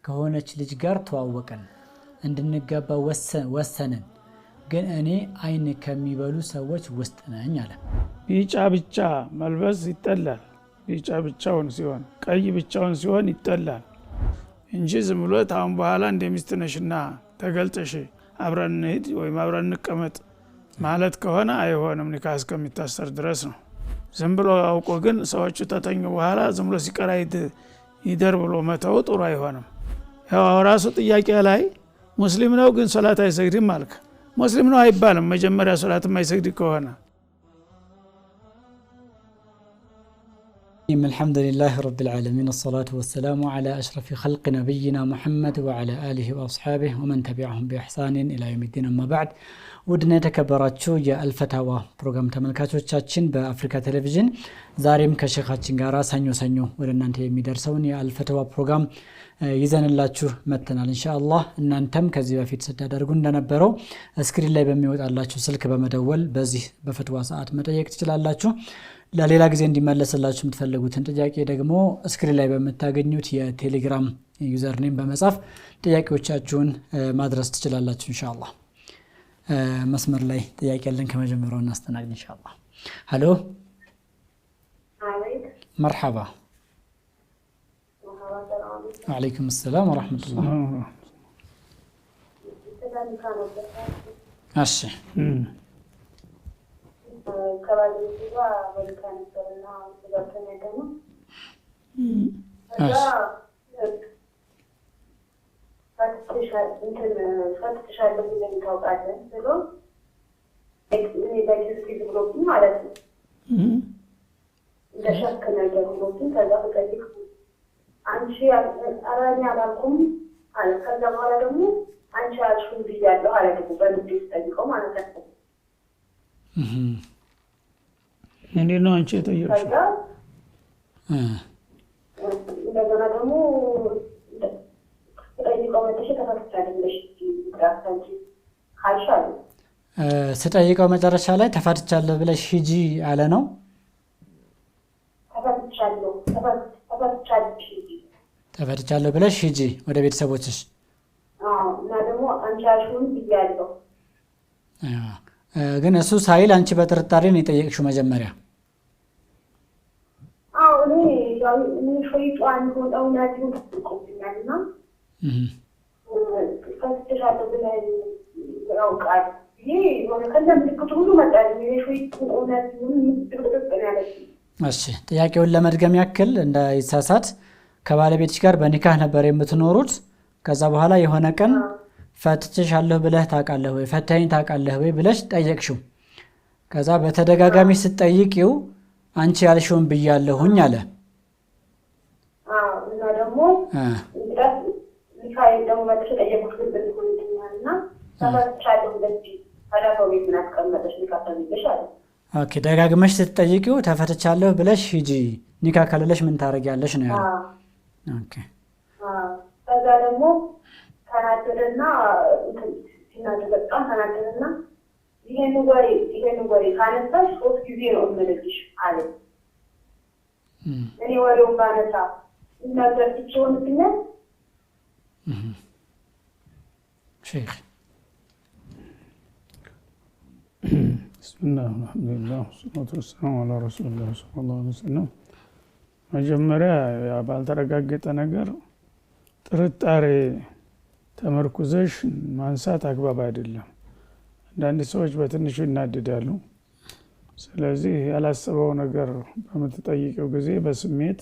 ከሆነች ልጅ ጋር ተዋወቀን እንድንጋባ ወሰንን ግን እኔ አይን ከሚበሉ ሰዎች ውስጥ ነኝ አለ። ቢጫ ብቻ መልበስ ይጠላል። ቢጫ ብቻውን ሲሆን ቀይ ብቻውን ሲሆን ይጠላል እንጂ ዝም ብሎ ታውን በኋላ እንደሚስት ነሽና ተገልጠሽ አብረን እንሂድ ወይም አብረን እንቀመጥ ማለት ከሆነ አይሆንም። ኒካህ እስከሚታሰር ድረስ ነው። ዝም ብሎ አውቆ ግን ሰዎቹ ተተኙ በኋላ ዝም ብሎ ሲቀራ ይደር ብሎ መተው ጥሩ አይሆንም። ያው ራሱ ጥያቄ ላይ ሙስሊም ነው ግን ሶላት አይሰግድም አልክ። ሙስሊም ነው አይባልም መጀመሪያ ሶላት የማይሰግድ ከሆነ። الحمد لله رب العالمين الصلاة والسلام على أشرف خلق نبينا محمد وعلى آله وأصحابه ومن تبعهم بإحسان إلى يوم الدين. أما بعد ودنا تكبراتشو يا الفتاوى بروجرام ተመልካቾቻችን በአፍሪካ ቴሌቪዥን ዛሬም ከሼኻችን ጋር ሰኞ ወደ እናንተ የሚደርሰውን የአልፈተዋ ፕሮግራም ይዘንላችሁ መተናል ኢንሻአላህ። እናንተም ከዚህ በፊት ስታደርጉ እንደነበረው ስክሪን ላይ በሚወጣላችሁ ስልክ በመደወል በዚህ በፈትዋ ሰዓት መጠየቅ ትችላላችሁ። ለሌላ ጊዜ እንዲመለስላችሁ የምትፈልጉትን ጥያቄ ደግሞ ስክሪን ላይ በመታገኙት የቴሌግራም ዩዘር ኔም በመጻፍ ጥያቄዎቻችሁን ማድረስ ትችላላችሁ ኢንሻአላህ። መስመር ላይ ጥያቄ ያለን ከመጀመሪያው እናስተናግድ ኢንሻአላህ። ሄሎ መርሐባ። ወአለይኩም ሰላም ወራህመቱላህ። እሺ ከባለቤቷ ወልካ ነበርና ስለተነ ደግሞ ፈትሻለሁ ብለን ታውቃለን ብሎ እኔ በጊዜ ብሎብኝ ማለት ነው እንደሸክ ነገር ብሎብኝ ከዛ በቀጥታ አንቺ አራኛ አላልኩም አለ። ከዛ በኋላ ደግሞ አንቺ አልሽም ብያለሁ አለ። ደግሞ በንዴት ጠይቀው ማለት ነው። እንዴት ነው አንቺ የጠየቅሽው? እንደገና ደግሞ ጠይቀው መጥተሽ ተፈትቻለሽ ግራፍታንቺ ካልሻለ ስጠይቀው መጨረሻ ላይ ተፈትቻለሁ ብለሽ ሂጂ አለ ነው። ተፈትቻለሁ ብለሽ ሂጂ ወደ ቤተሰቦችሽ። እና ደግሞ አንቺ አልሽም ብያለሁ። ግን እሱ ሳይል አንቺ በጥርጣሬ ነው የጠየቅሽው መጀመሪያ? አዎ እኔ ሸይጣን ሆነው ናቸው ተቆጥኛልና ፈትሻለሁ ብለን ያውቃል። ይሄ ወደ ከነምልክቱ ሁሉ መጣል የሸይጣን ሆነው ምትጥቅጥቅ ያለች። እሺ ጥያቄውን ለመድገም ያክል እንዳይሳሳት ከባለቤትሽ ጋር በኒካህ ነበር የምትኖሩት። ከዛ በኋላ የሆነ ቀን ፈትቼሻለሁ ብለህ ታውቃለህ ወይ ፈታኝ ታውቃለህ ወይ ብለሽ ጠየቅሽው። ከዛ በተደጋጋሚ ስትጠይቂው አንቺ ያልሽውን ብያለሁኝ አለ። እና ደግሞ ኒካህ ደግሞ መጥተሽ ጠየቁት ግን ሆነኛልና ተፈትቻለሁ ብለሽ አላፈው ምን አስቀመጠሽ ኒካህ ተብለሽ አለ። ኦኬ ደጋግመሽ ስትጠይቂው ተፈትቻለሁ ብለሽ ሂጂ ኒካህ ካለለሽ ምን ታረጊያለሽ ነው ያለው። ኦኬ ከዛ ደግሞ ተናደደና በጣም ተናደደና ይሄን ወሬ ካነሳሽ 3 ጊዜ ነው እምልልሽ አለ። እኔ ወሬውን ባነሳ ነገር ትችውን ብለን ሼክ ብስሚላህ አልሐምዱሊላህ ወሰላቱ ወሰላሙ ዐላ ረሱሊላህ ሰለላሁ ዐለይሂ ወሰለም። መጀመሪያ ባልተረጋገጠ ነገር ጥርጣሬ ተመርኩዘሽ ማንሳት አግባብ አይደለም። አንዳንድ ሰዎች በትንሹ ይናደዳሉ። ስለዚህ ያላሰበው ነገር በምትጠይቀው ጊዜ በስሜት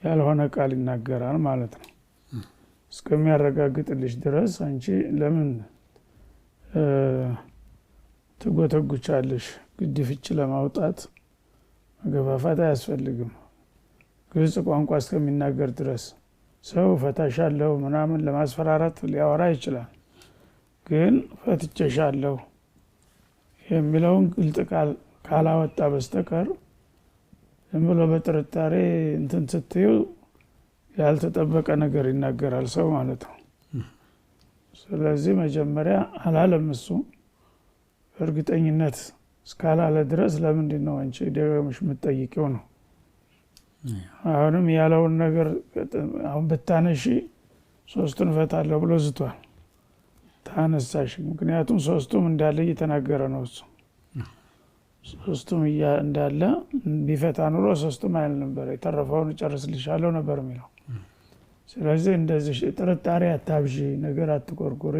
ያልሆነ ቃል ይናገራል ማለት ነው። እስከሚያረጋግጥልሽ ድረስ አንቺ ለምን ትጎተጉቻለሽ? ግድፍች ለማውጣት መገፋፋት አያስፈልግም። ግልጽ ቋንቋ እስከሚናገር ድረስ ሰው ፈታሻለሁ ምናምን ለማስፈራራት ሊያወራ ይችላል። ግን ፈትቼሻለሁ የሚለውን ግልጽ ቃል ካላወጣ በስተቀር ዝም ብሎ በጥርጣሬ እንትን ስትዩ ያልተጠበቀ ነገር ይናገራል ሰው ማለት ነው። ስለዚህ መጀመሪያ አላለም እሱ እርግጠኝነት እስካላለ ድረስ ለምንድን ነው አንቺ ደጋግመሽ የምትጠይቂው ነው። አሁንም ያለውን ነገር አሁን ብታነሺ ሶስቱን እፈታለሁ ብሎ ዝቷል ታነሳሽ ምክንያቱም ሶስቱም እንዳለ እየተናገረ ነው እሱ ሶስቱም እንዳለ ቢፈታ ኑሮ ሶስቱም አይል ነበር የተረፈውን ጨርስልሻለሁ ነበር የሚለው ስለዚህ እንደዚህ ጥርጣሬ አታብዢ ነገር አትቆርቁሪ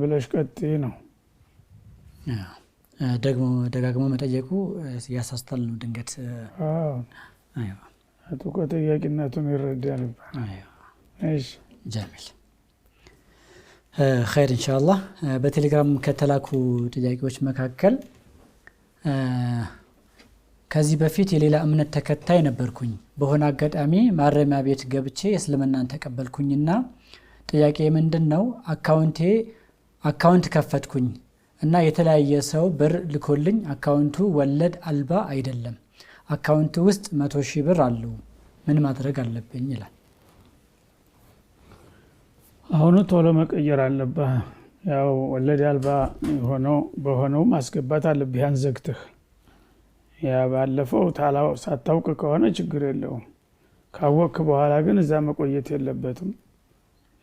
ብለሽ ቀጥይ ነው ደግሞ ደጋግሞ መጠየቁ ያሳስታል ነው ድንገት አይዋ አጥቆ ጥያቄነቱን ይረዳል እሺ ጀሚል خير ان شاء الله በቴሌግራም ከተላኩ ጥያቄዎች መካከል ከዚህ በፊት የሌላ እምነት ተከታይ ነበርኩኝ በሆነ አጋጣሚ ማረሚያ ቤት ገብቼ እስልምናን ተቀበልኩኝና ጥያቄ ምንድነው አካውንት ከፈትኩኝ እና የተለያየ ሰው ብር ልኮልኝ አካውንቱ ወለድ አልባ አይደለም አካውንቱ ውስጥ 100,000 ብር አለው ምን ማድረግ አለብኝ ይላል አሁን ቶሎ መቀየር አለበት ያው ወለድ አልባ በሆነው ማስገባት አለብህ ያን ዘግተህ ያ ባለፈው ታላው ሳታውቅ ከሆነ ችግር የለውም ካወቅክ በኋላ ግን እዛ መቆየት የለበትም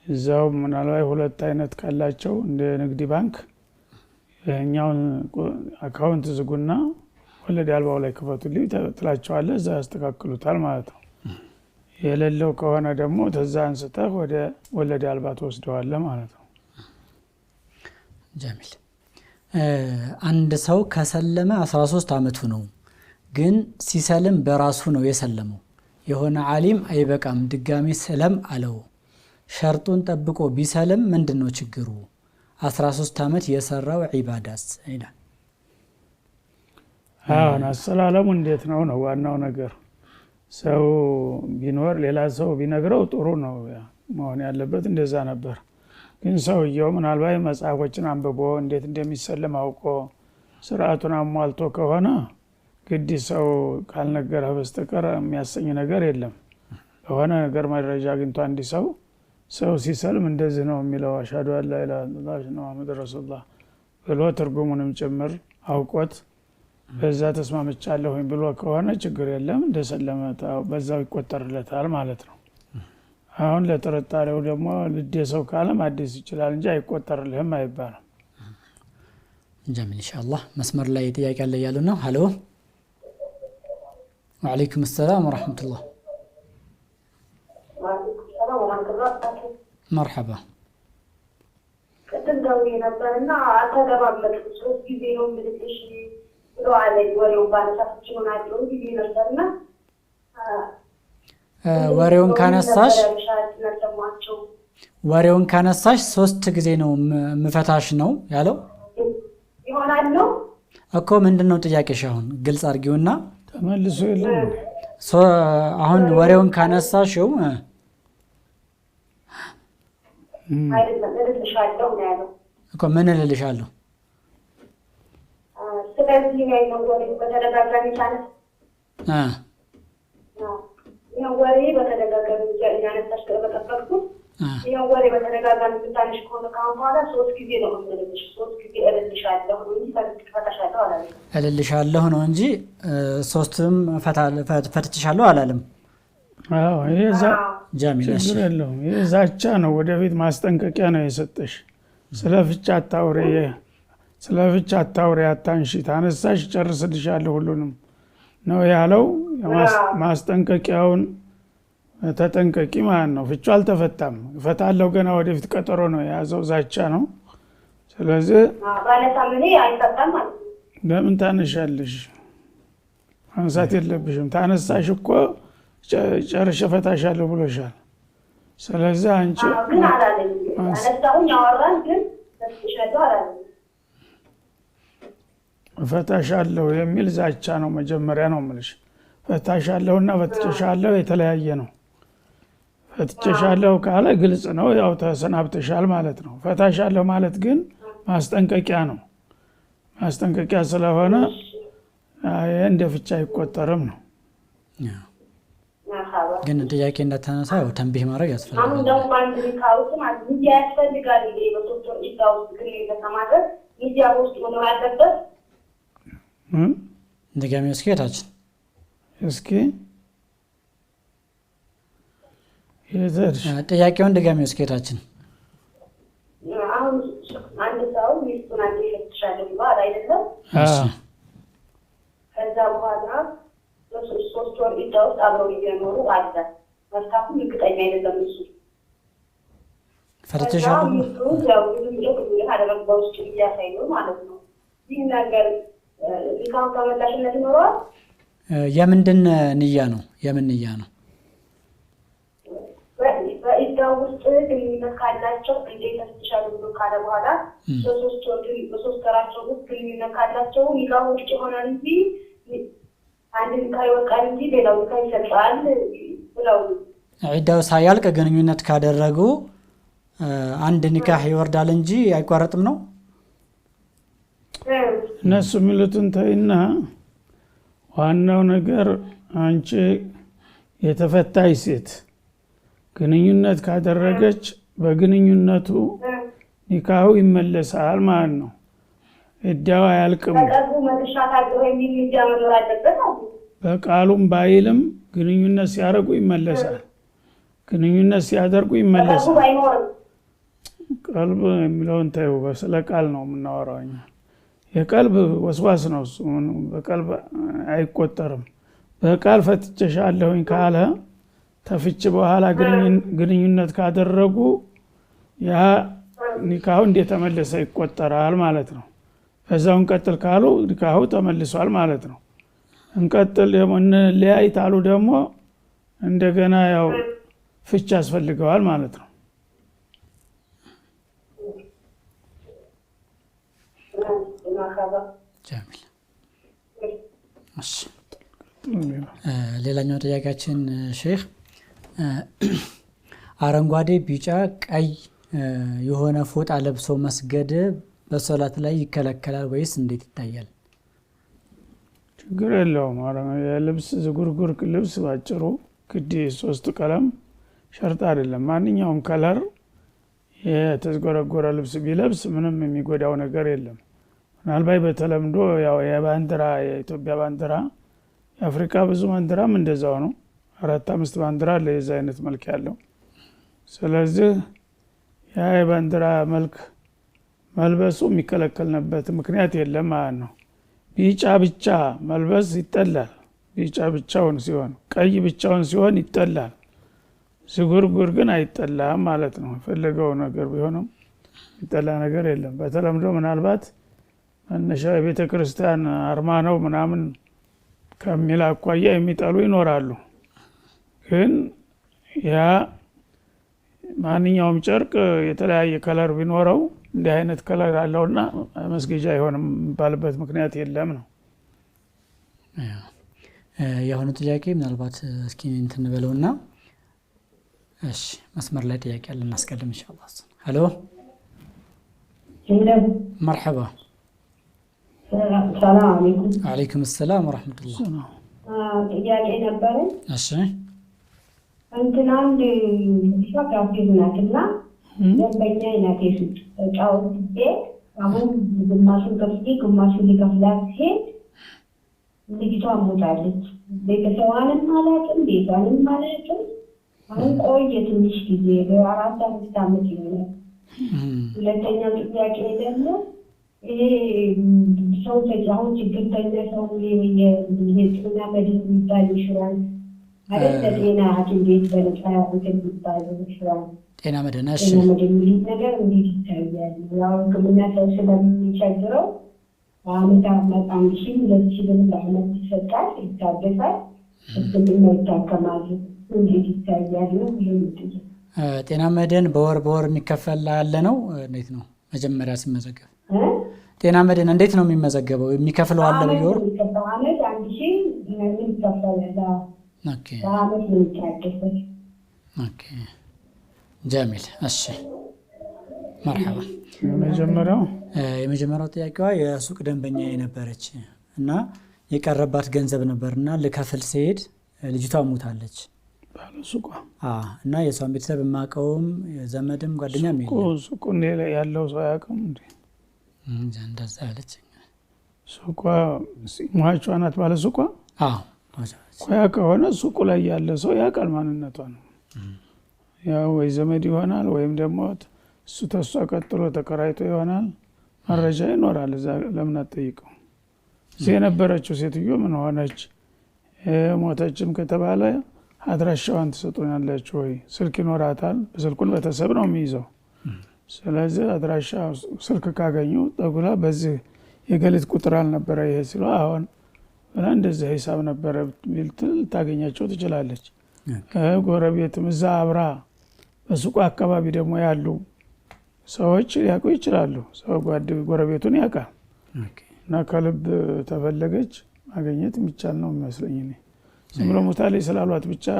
እዛው ምናልባት ሁለት አይነት ካላቸው እንደ ንግድ ባንክ የኛውን አካውንት ዝጉና ወለድ አልባው ላይ ክፈቱልኝ ትላቸዋለህ እዛ ያስተካክሉታል ማለት ነው የሌለው ከሆነ ደግሞ ተዛ አንስተህ ወደ ወለድ አልባ ተወስደዋለህ ማለት ነው ጀሚል አንድ ሰው ከሰለመ 13 አመቱ ነው ግን ሲሰልም በራሱ ነው የሰለመው የሆነ ዓሊም አይበቃም ድጋሚ ሰለም አለው ሸርጡን ጠብቆ ቢሰልም ምንድነው ችግሩ 13 አመት የሰራው ዒባዳስ ይላል አሰላሙ እንዴት ነው ዋናው ነገር ሰው ቢኖር ሌላ ሰው ቢነግረው ጥሩ ነው መሆን ያለበት እንደዛ ነበር ግን ሰውየው ምናልባት መጽሐፎችን አንብቦ እንዴት እንደሚሰለም አውቆ ስርዓቱን አሟልቶ ከሆነ ግድ ሰው ካልነገረ በስተቀር የሚያሰኝ ነገር የለም በሆነ ነገር መረጃ አግኝቶ አንዲ ሰው ሲሰልም እንደዚህ ነው የሚለው አሽሃዱ አላ ኢላሀ ኢላላህ ሙሐመድ ረሱላህ ብሎ ትርጉሙንም ጭምር አውቆት በዛ ተስማምቻለሁ ብሎ ከሆነ ችግር የለም እንደሰለመ በዛው ይቆጠርለታል ማለት ነው አሁን ለጥርጣሬው ደግሞ ልደሰው ካለም አዲስ ይችላል እንጂ አይቆጠርልህም አይባልም ጀሚል ኢንሻአላህ መስመር ላይ ጥያቄ አለ ያሉ ነው ሄሎ ወአለይኩም ሰላም ወራህመቱላህ مرحبا ከተንዳው የነበርና አተገባበት ሶስት ጊዜ ነው ምልክሽ ብሎ አለኝ ወሬው ባንሳች ሆናለው ጊዜ ነበርና ወሬውን ካነሳሽ 3 ጊዜ ነው መፈታሽ ነው ያለው ይሆናል ነው እኮ ምንድነው ጥያቄሽ አሁን ግልጽ አድርጊውና ተመልሶ የለም አሁን ወሬውን ካነሳሽው አይደለም ልልሻለሁ ነው ያለው እኮ ምን ልልሻለሁ ስለዚህ ነው ወሬ በተደጋጋሚ ቻነስ ነው ወሬ በተደጋጋሚ ያነሳሽ ከበቀፈኩ ነው ወሬ በተደጋጋሚ ብታንሽ ከሆነ ካሁን 3 ጊዜ ነው የምልሽ 3 ጊዜ ልልሻለሁ ነው እንጂ ልልሻለሁ ነው እንጂ 3ም ፈትቻለሁ አላለም ይሄዛ ጃሚል ነው ይሄዛቻ ነው ወደፊት ማስጠንቀቂያ ነው የሰጠሽ ስለፍቻ አታውሪ አታንሺ ታነሳሽ ጨርስልሻለሁ ሁሉንም ነው ያለው ማስጠንቀቂያውን ተጠንቀቂ ማለት ነው ፍቹ አልተፈታም ፈታለው ገና ወደፊት ቀጠሮ ነው ያዘው ዛቻ ነው ስለዚህ ባለታምኔ አይፈታም ማለት ለምን ታነሻለሽ አንሳት የለብሽም ታነሳሽ እኮ ጨርሼ ፈታሻለሁ ብሎሻል ስለዚህ አንቺ ግን አላለኝ አነሳው ያወራን ግን ተሽሻለሁ አላለኝ ፈታሻለሁ የሚል ዛቻ ነው መጀመሪያ ነው ማለት ፈታሻለሁና ፈትቻለሁ የተለያየ ነው ፈትቻለሁ ካለ ግልጽ ነው ያው ተሰናብተሻል ማለት ነው ፈታሻለሁ ማለት ግን ማስጠንቀቂያ ነው ማስጠንቀቂያ ስለሆነ እንደ ፍቻ አይቆጠርም ነው ግን ጥያቄ እንዳታነሳው ተንቢህ ማድረግ ያስፈልጋል አሁን ደግሞ አንድ ሊካውስ ማለት ነው ያስፈልጋል በሶስት ሊካውስ ግን ለተማደር ሚዲያ ውስጥ መኖር አለበት እንደገና እስኪ የዘርሽ ጥያቄውን ድጋሚ ወስኬታችን አሁን አንድ ሰው ሚስቱን አንዴ ይፈትሻል ይባል አይደለም? ከዛ በኋላ ሶስት ወር ውስጥ አብረው እየኖሩ አለ። መፍታቱ እርግጠኛ አይደለም እሱ ፈርተሻል ሚስቱ ያው ብዙ አደረግ በውስጥ እያሳዩ ማለት ነው። ይህ ነገር ሊካው ተመላሽነት ይኖረዋል። የምንድን ንያ ነው? የምን ንያ ነው? በኢዳው ውስጥ ግንኙነት ካላቸው እንዴት ተስተሻሉ ብሎ ካለ በኋላ በሶስት ወራቸው ውስጥ ግንኙነት ካላቸው ሊካው ውጭ ይሆናል እንጂ አንድ ሊካው ይወጣል እንጂ ሌላው ሊካው ይሰጣል ብለው ዒዳው ሳያልቅ ግንኙነት ካደረጉ አንድ ኒካህ ይወርዳል እንጂ አይቋረጥም ነው እነሱ የሚሉትን ተይና ዋናው ነገር አንቺ የተፈታች ሴት ግንኙነት ካደረገች በግንኙነቱ ኒካሁ ይመለሳል ማለት ነው። እዳው አያልቅም። በቃሉም ባይልም ግንኙነት ሲያደርጉ ይመለሳል። ግንኙነት ሲያደርጉ ይመለሳል። ቀልብ የሚለውን ተይው፣ በስለ ቃል ነው የምናወራው እኛ። የቀልብ ወስዋስ ነው እሱ፣ በቀልብ አይቆጠርም። በቃል ፈትቼሻለሁኝ ካለ ተፍች በኋላ ግንኙነት ካደረጉ ያ ኒካሁ እንደተመለሰ ይቆጠራል ማለት ነው። በዛው እንቀጥል ካሉ ኒካሁ ተመልሷል ማለት ነው። እንቀጥል ደግሞ እንለያይ ታሉ ደግሞ እንደገና ያው ፍች ያስፈልገዋል ማለት ነው። ጀሚል እሺ ሌላኛው ጥያቄያችን ሼህ አረንጓዴ ቢጫ ቀይ የሆነ ፎጣ ለብሶ መስገድ በሶላት ላይ ይከለከላል ወይስ እንዴት ይታያል? ችግር የለውም። የልብስ ዝጉርጉር ልብስ ባጭሩ ግድ ሶስት ቀለም ሸርጥ አይደለም። ማንኛውም ከለር የተዝጎረጎረ ልብስ ቢለብስ ምንም የሚጎዳው ነገር የለም። ምናልባት በተለምዶ ያው የባንዲራ የኢትዮጵያ ባንዲራ የአፍሪካ ብዙ ባንዲራም እንደዛው ነው። 4-5 ባንዲራ አለ የዛ አይነት መልክ ያለው። ስለዚህ ያ የባንዲራ መልክ መልበሱ የሚከለከልበት ምክንያት የለም ማለት ነው። ቢጫ ብቻ መልበስ ይጠላል። ቢጫ ብቻውን ሲሆን፣ ቀይ ብቻውን ሲሆን ይጠላል። ዝጉርጉር ግን አይጠላም ማለት ነው። የፈለገው ነገር ቢሆንም ይጠላ ነገር የለም። በተለምዶ ምናልባት መነሻ የቤተ ክርስቲያን አርማ ነው ምናምን ከሚል አኳያ የሚጠሉ ይኖራሉ። ግን ያ ማንኛውም ጨርቅ የተለያየ ከለር ቢኖረው እንዲህ አይነት ከለር አለውና መስገጃ አይሆንም ባልበት ምክንያት የለም ነው። የሆነ ጥያቄ ምናልባት እስኪ እንትን በለውና እሺ መስመር ላይ ጥያቄ አለ እናስቀድም ኢንሻአላህ። ሄሎ مرحبا ሰላም አለይኩም። ወአለይኩም ሰላም ወራህመቱላህ። ጥያቄ ነበረ። እሺ እንትና አንድ ሻጋፊዝ ናትና ደንበኛ ይናቴ ሱቅ እቃው አሁን ግማሹን ከፍዬ ግማሹን ሊከፍላት ሲሄድ ልጅቷ ሞታለች። ቤተሰቧንም አላውቅም ቤቷንም አላውቅም። አሁን ቆየ ትንሽ ጊዜ 4-5 ዓመት ይሆናል። ሁለተኛው ጥያቄ ደግሞ ይሄ ሰው ተጃውን ችግርተኛ ሰው የጤና መድን የሚባል ኢንሹራንስ አይደለ? ጤና ሐኪም ቤት በነፃ የሚባል ኢንሹራንስ ጤና መድን እሺ፣ ጤና መድን ነገር እንዴት ይታያል? ያው ሕክምና ሰው ስለሚቸግረው በአመት 1,000-2,000 ብር በአመት ይሰጣል፣ ይታገሳል፣ ሕክምና ይታከማል። እንዴት ይታያል ነው ይሄ? ጤና መድን በወር የሚከፈል ያለ ነው። እንዴት ነው መጀመሪያ ሲመዘገብ ጤና መድን እንዴት ነው የሚመዘገበው? የሚከፍለው አለ በየወሩ? አመት 1,000 ምን ይከፈላል? ኦኬ በአመት ነው የሚታገሰው። ኦኬ ጀሚል እሺ መርሐባ። የመጀመሪያው ጥያቄዋ የሱቅ ደንበኛ የነበረች እና የቀረባት ገንዘብ ነበርና ልከፍል ሲሄድ ልጅቷ ሞታለች ባለሱቋ እና የሷን ቤተሰብ የማውቀውም ዘመድም ጓደኛም የለም። ሱቁን ያለው ሰው ያውቅም እንዴ? እንደዛ ያለች ሱቋ ሟቿ ናት ባለሱቋ። አዎ ቆያ ከሆነ ሱቁ ላይ ያለ ሰው ያውቃል ማንነቷ ነው። ያው ወይ ዘመድ ይሆናል ወይም ደግሞ እሱ ተሷ ቀጥሎ ተከራይቶ ይሆናል መረጃ ይኖራል እዛ ለምን አትጠይቀው የነበረችው ሴትዮ ምን ሆነች ሞተችም ከተባለ አድራሻዋን ትሰጡኛላችሁ ወይ ስልክ ይኖራታል በስልኩን በተሰብ ነው የሚይዘው ስለዚህ አድራሻ ስልክ ካገኙ ጠጉላ በዚህ የገሊት ቁጥር አልነበረ ይሄ ሲሉ አሁን እና እንደዚህ ሂሳብ ነበረ ቢልትል ታገኛቸው ትችላለች ጎረቤትም እዛ አብራ በሱቁ አካባቢ ደግሞ ያሉ ሰዎች ሊያውቁ ይችላሉ ሰው ጎረቤቱን ያውቃል እና ከልብ ተፈለገች ማግኘት የሚቻል ነው የሚመስለኝ እኔ ዝም ብሎ ሙታሌ ስላሏት ብቻ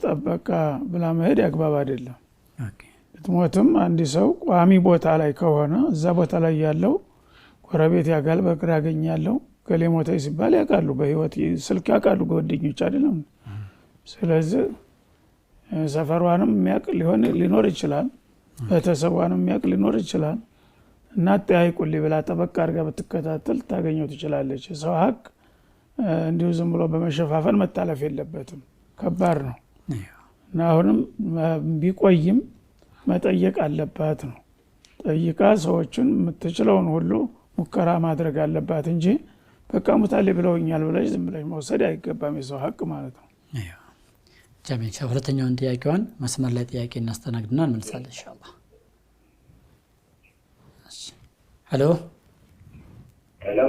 ጠበቃ ብላ መሄድ ያግባብ አይደለም ትሞትም አንድ ሰው ቋሚ ቦታ ላይ ከሆነ እዛ ቦታ ላይ ያለው ጎረቤት ያጋል በቅር ያገኛለው ገሌ ሞተ ሲባል ያውቃሉ በህይወት ስልክ ያውቃሉ ጓደኞች አይደለም ስለዚህ ሰፈሯንም የሚያውቅ ሊኖር ይችላል ቤተሰቧንም የሚያውቅ ሊኖር ይችላል እና ጠያይቁልኝ ብላ ጠበቃ አድርጋ ብትከታተል ታገኘው ትችላለች ሰው ሀቅ እንዲሁ ዝም ብሎ በመሸፋፈን መታለፍ የለበትም ከባድ ነው እና አሁንም ቢቆይም መጠየቅ አለባት ነው ጠይቃ ሰዎችን የምትችለውን ሁሉ ሙከራ ማድረግ አለባት እንጂ በቃ ሙታሌ ብለውኛል ብለሽ ዝም ብለሽ መውሰድ አይገባም የሰው ሀቅ ማለት ነው ጀሚል ሁለተኛውን ጥያቄዋን መስመር ላይ ጥያቄ እናስተናግድና እንመልሳለን ኢንሻአላህ ሄሎ ሄሎ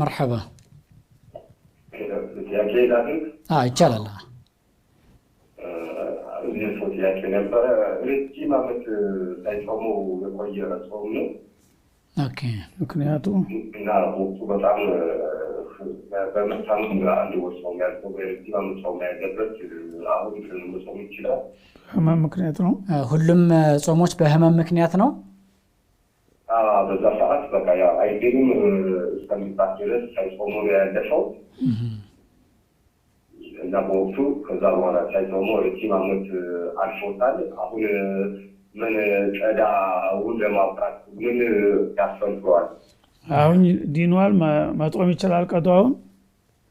مرحبا ጥያቄ ላድርግ ይቻላል ጥያቄ ነበረ ረጅም ዓመት ሳይጾሙ የቆየ ጾም ነው ኦኬ ምክንያቱም እና ወቅቱ በጣም በመታም አንድ ወር ያልኩ ረጅም ዓመት ጾም ያለበት አሁን ጾም ይችላል ህመም ምክንያት ነው ሁሉም ጾሞች በህመም ምክንያት ነው በዛ ሰዓት በቃ ያ አይደለም እስከሚባል ድረስ ሳይጾሙ ያለፈው እና በወቅቱ ከዛ በኋላ ሳይጾሙ ረጅም ዓመት አልፎታል አሁን ምን ቀዳውን ለማውጣት ምን ያስፈልገዋል አሁን ዲኗል መጾም ይችላል ቀዳውን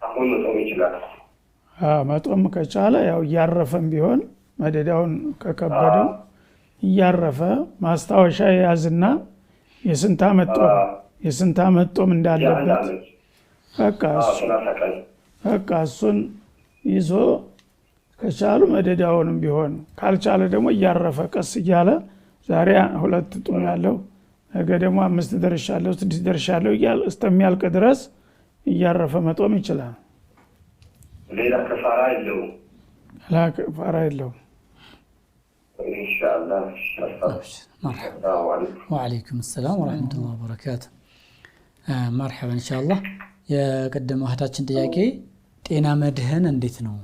አሁን መጾም ይችላል መጾም ከቻለ ያው ያረፈም ቢሆን መደዳውን ከከበደው ያረፈ ማስታወሻ ያዝና የስንት ዓመት ጾም እንዳለበት በቃ እሱን ይዞ ከቻሉ መደዳውንም ቢሆን ካልቻለ ደግሞ ያረፈ ቀስ እያለ ዛሬ 2 ጾም ያለው ነገ ደግሞ 5 ደርሻለሁ 6 ደርሻለሁ እያለ እስከሚያልቅ ድረስ ያረፈ መጾም ይችላል ሌላ ከፋራ የለውም ከፋራ የለውም ኢንሻአላህ مرحبا وعليكم السلام ورحمة الله وبركاته مرحبا إن شاء الله يا قدم እህታችን ጥያቄ ጤና መድህን እንዴት ነው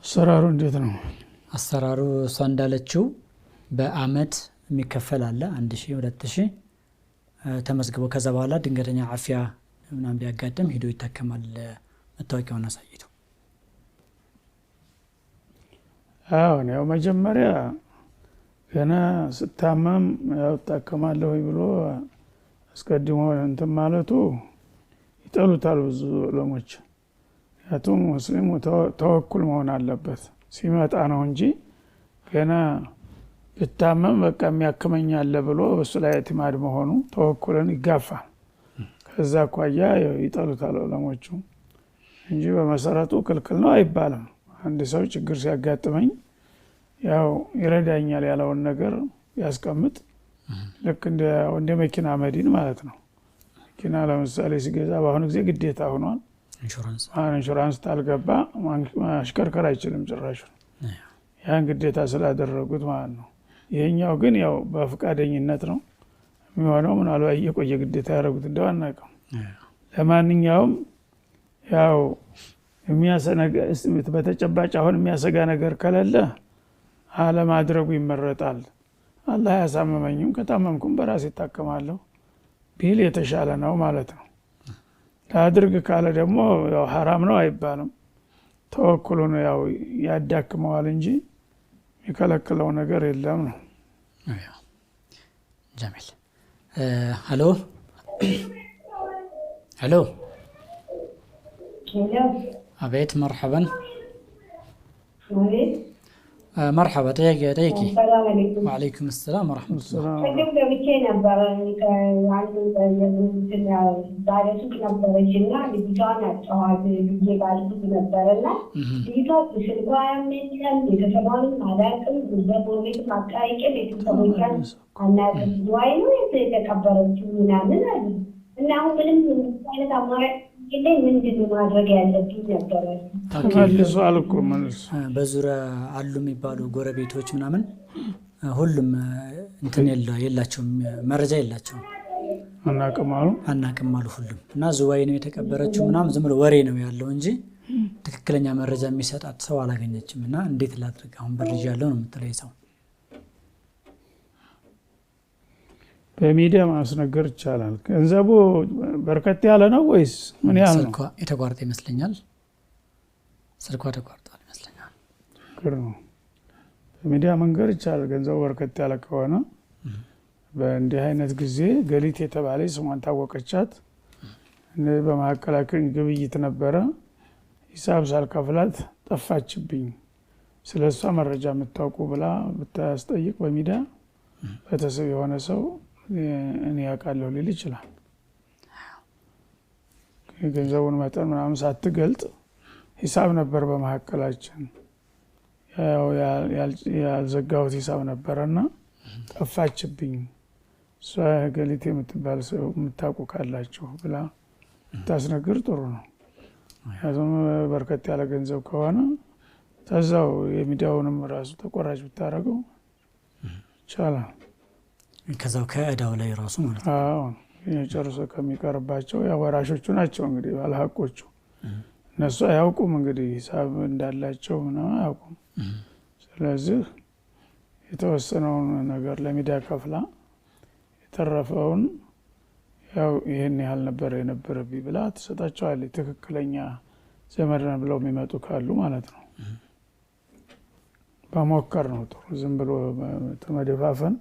አሰራሩ እንዴት ነው አሰራሩ እሷ እንዳለችው በአመት የሚከፈል አለ 1000 2000 ተመዝግቦ ከዛ በኋላ ድንገተኛ አፍያ ምናምን ቢያጋጥም ሄዶ ይታከማል መታወቂያውን አሳይቶ ያው መጀመሪያ ገና ስታመም ያው ታከማለሁ ብሎ አስቀድሞ እንትን ማለቱ ይጠሉታል ብዙ ለሞች ያቱም ሙስሊሙ ተወኩል መሆን አለበት ሲመጣ ነው እንጂ ገና ብታመም በቃ የሚያከመኛል ብሎ እሱ ላይ እትማድ መሆኑ ተወኩልን ይጋፋል ከዛ ቋያ ይጠሉታል ለሞቹ እንጂ በመሰረቱ ክልክል ነው አይባልም አንድ ሰው ችግር ሲያጋጥመኝ ያው ይረዳኛል ያለውን ነገር ያስቀምጥ ልክ እንደ መኪና መዲን ማለት ነው መኪና ለምሳሌ ሲገዛ በአሁኑ ጊዜ ግዴታ ሆኗል ኢንሹራንስ ታልገባ ማሽከርከር አይችልም ጭራሽ ያን ግዴታ ስላደረጉት ማለት ነው ይሄኛው ግን ያው በፍቃደኝነት ነው የሚሆነው ምናልባት የቆየ ግዴታ ያደረጉት እንደው አናውቅም ለማንኛውም ያው የሚያሰነጋ በተጨባጭ አሁን የሚያሰጋ ነገር ከሌለ አለማድረጉ ይመረጣል አላህ ያሳመመኝም ከታመምኩም በራሴ ይታከማለሁ ቢል የተሻለ ነው ማለት ነው ታድርግ ካለ ደግሞ ያው حرام ነው አይባልም ተወኩሉ ነው ያው ያዳክመዋል እንጂ የሚከለክለው ነገር የለም ነው جميل الو الو أبيت مرحبا መርሐባ ጠይቂ። ሰላም አለይኩም። ወአለይኩም ሰላም ወራህመቱላህ። ቅድም ገብቼ ነበረ ከአንዱ ዛሬ ሱቅ ነበረች እና ልጅቷን አጫዋት ብዬ ባልኩት ነበረና ልጅቷ ስልኳ የለም ቤተሰቧንም አላውቅም ዘቦቤት ማቃይቄ ቤተሰቦቿን አናውቅም ዝዋይ ነው የተቀበረችው ምናምን አሉ እና አሁን ምንም አይነት አማራጭ ግን ምንድን ማድረግ ያለብኝ ነበረ? መልሶ አልኩ መልሶ በዙሪያ አሉ የሚባሉ ጎረቤቶች ምናምን ሁሉም እንትን የላቸውም መረጃ የላቸውም። አናውቅም አሉ ሁሉም እና ዝዋይ ነው የተቀበረችው ምናምን ዝም ብሎ ወሬ ነው ያለው እንጂ ትክክለኛ መረጃ የሚሰጣት ሰው አላገኘችም። እና እንዴት ላድርግ አሁን በልጅ ያለው ነው የምትለኝ ሰው በሚዲያ ማስነገር ይቻላል። ገንዘቡ በርከት ያለ ነው ወይስ ምን ያህል ነው? ስልኳ የተቋረጠ ይመስለኛል። ስልኳ ተቋርጧል ይመስለኛል። በሚዲያ መንገር ይቻላል። ገንዘቡ በርከት ያለ ከሆነ በእንዲህ አይነት ጊዜ ገሊት የተባለች ስሟን ታወቀቻት በማዕከላችን ግብይት ነበረ ሂሳብ ሳልከፍላት ጠፋችብኝ ስለሷ መረጃ የምታውቁ ብላ ብታስጠይቅ በሚዲያ ቤተሰብ የሆነ ሰው እኔ ያውቃለሁ ሊል ይችላል። ገንዘቡን መጠን ምናምን ሳትገልጥ ሂሳብ ነበር በማዕከላችን ያልዘጋሁት ሂሳብ ነበረና ጠፋችብኝ እሷ ገሊት የምትባል ሰው የምታውቁ ካላችሁ ብላ ብታስነግር ጥሩ ነው። ያዙም በርከት ያለ ገንዘብ ከሆነ ተዛው የሚዲያውንም ራሱ ተቆራጭ ብታረገው ይቻላል። ከዛው ከእዳው ላይ ራሱ ማለት ነው። አዎ የጨርሶ ከሚቀርባቸው ያወራሾቹ ናቸው እንግዲህ ባለሐቆቹ። እነሱ አያውቁም እንግዲህ ሂሳብ እንዳላቸው ምናምን አያውቁም። ስለዚህ የተወሰነውን ነገር ለሚዲያ ከፍላ የተረፈውን ያው ይሄን ያህል ነበር የነበረብኝ ብላ ትሰጣቸዋለች። ትክክለኛ ዘመድ ነን ብለው የሚመጡ ካሉ ማለት ነው። በሞከር ነው ጥሩ። ዝም ብሎ ተመደፋፈን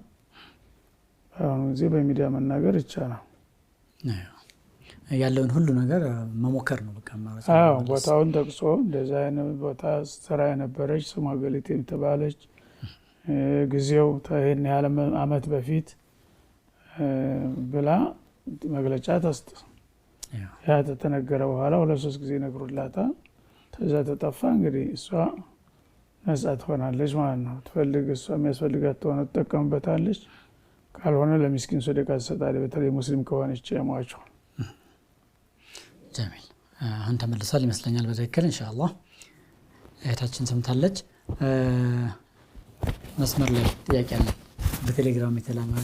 አሁን ጊዜ በሚዲያ መናገር ይቻላል። ያለውን ሁሉ ነገር መሞከር ነው በቃ ማለት ነው። አዎ ቦታውን ጠቅሶ እንደዛ አይነት ቦታ ስራ የነበረች ስሟ ገሊት የምትባለች ጊዜው ይሄን ያህል አመት በፊት ብላ መግለጫ ታስጥ ያ ተተነገረ በኋላ 2-3 ጊዜ ነግሩላታል። ተዛ ተጠፋ እንግዲህ እሷ ነጻ ትሆናለች ማለት ነው። ትፈልግ እሷ የሚያስፈልጋት ተሆነ ትጠቀምበታለች። ካልሆነ ለሚስኪን ሰደቃ ትሰጣለች። በተለይ ሙስሊም ከሆነች የሟቹ ጀሚል አሁን ተመልሷል ይመስለኛል በትክክል ኢንሻአላህ። እህታችን ሰምታለች። መስመር ላይ ጥያቄ አለ በቴሌግራም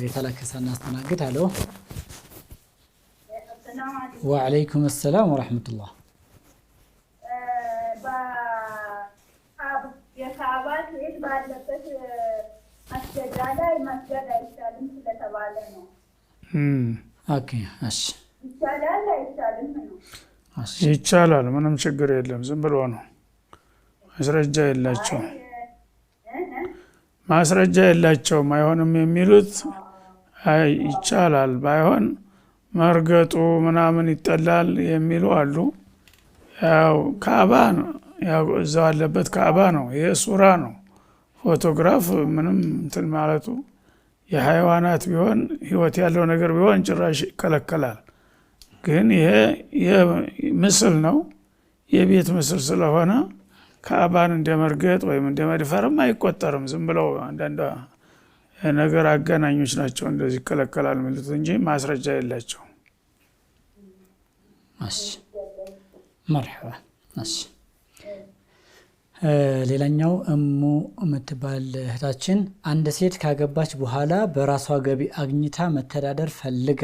የተላከሰና አስተናግድ አለ። ወአለይኩም ሰላም ወራህመቱላህ። የካባት ቤት ባለበት መስገጃ ላይ መስገድ አይቻልም ስለተባለ ነው። ኦኬ እሺ ይቻላል አይቻልም ነው? ይቻላል፣ ምንም ችግር የለም። ዝም ብሎ ነው ማስረጃ የላቸውም። ማስረጃ የላቸውም አይሆንም የሚሉት ይቻላል ባይሆን መርገጡ ምናምን ይጠላል የሚሉ አሉ። ያው ካዕባ ነው ያው እዛው አለበት ካዕባ ነው። ይሄ ሱራ ነው። ፎቶግራፍ ምንም እንትን ማለቱ የሃይዋናት ቢሆን ህይወት ያለው ነገር ቢሆን ጭራሽ ይከለከላል። ግን ይሄ ምስል ነው የቤት ምስል ስለሆነ ካዕባን እንደመርገጥ ወይም እንደመድፈርም አይቆጠርም። ዝም ብለው አንዳንድ ነገር አገናኞች ናቸው እንደዚህ ይከለከላል የሚሉት እንጂ ማስረጃ የላቸው። እሺ መርሐባ። እሺ ሌላኛው እሙ የምትባል እህታችን አንድ ሴት ካገባች በኋላ በራሷ ገቢ አግኝታ መተዳደር ፈልጋ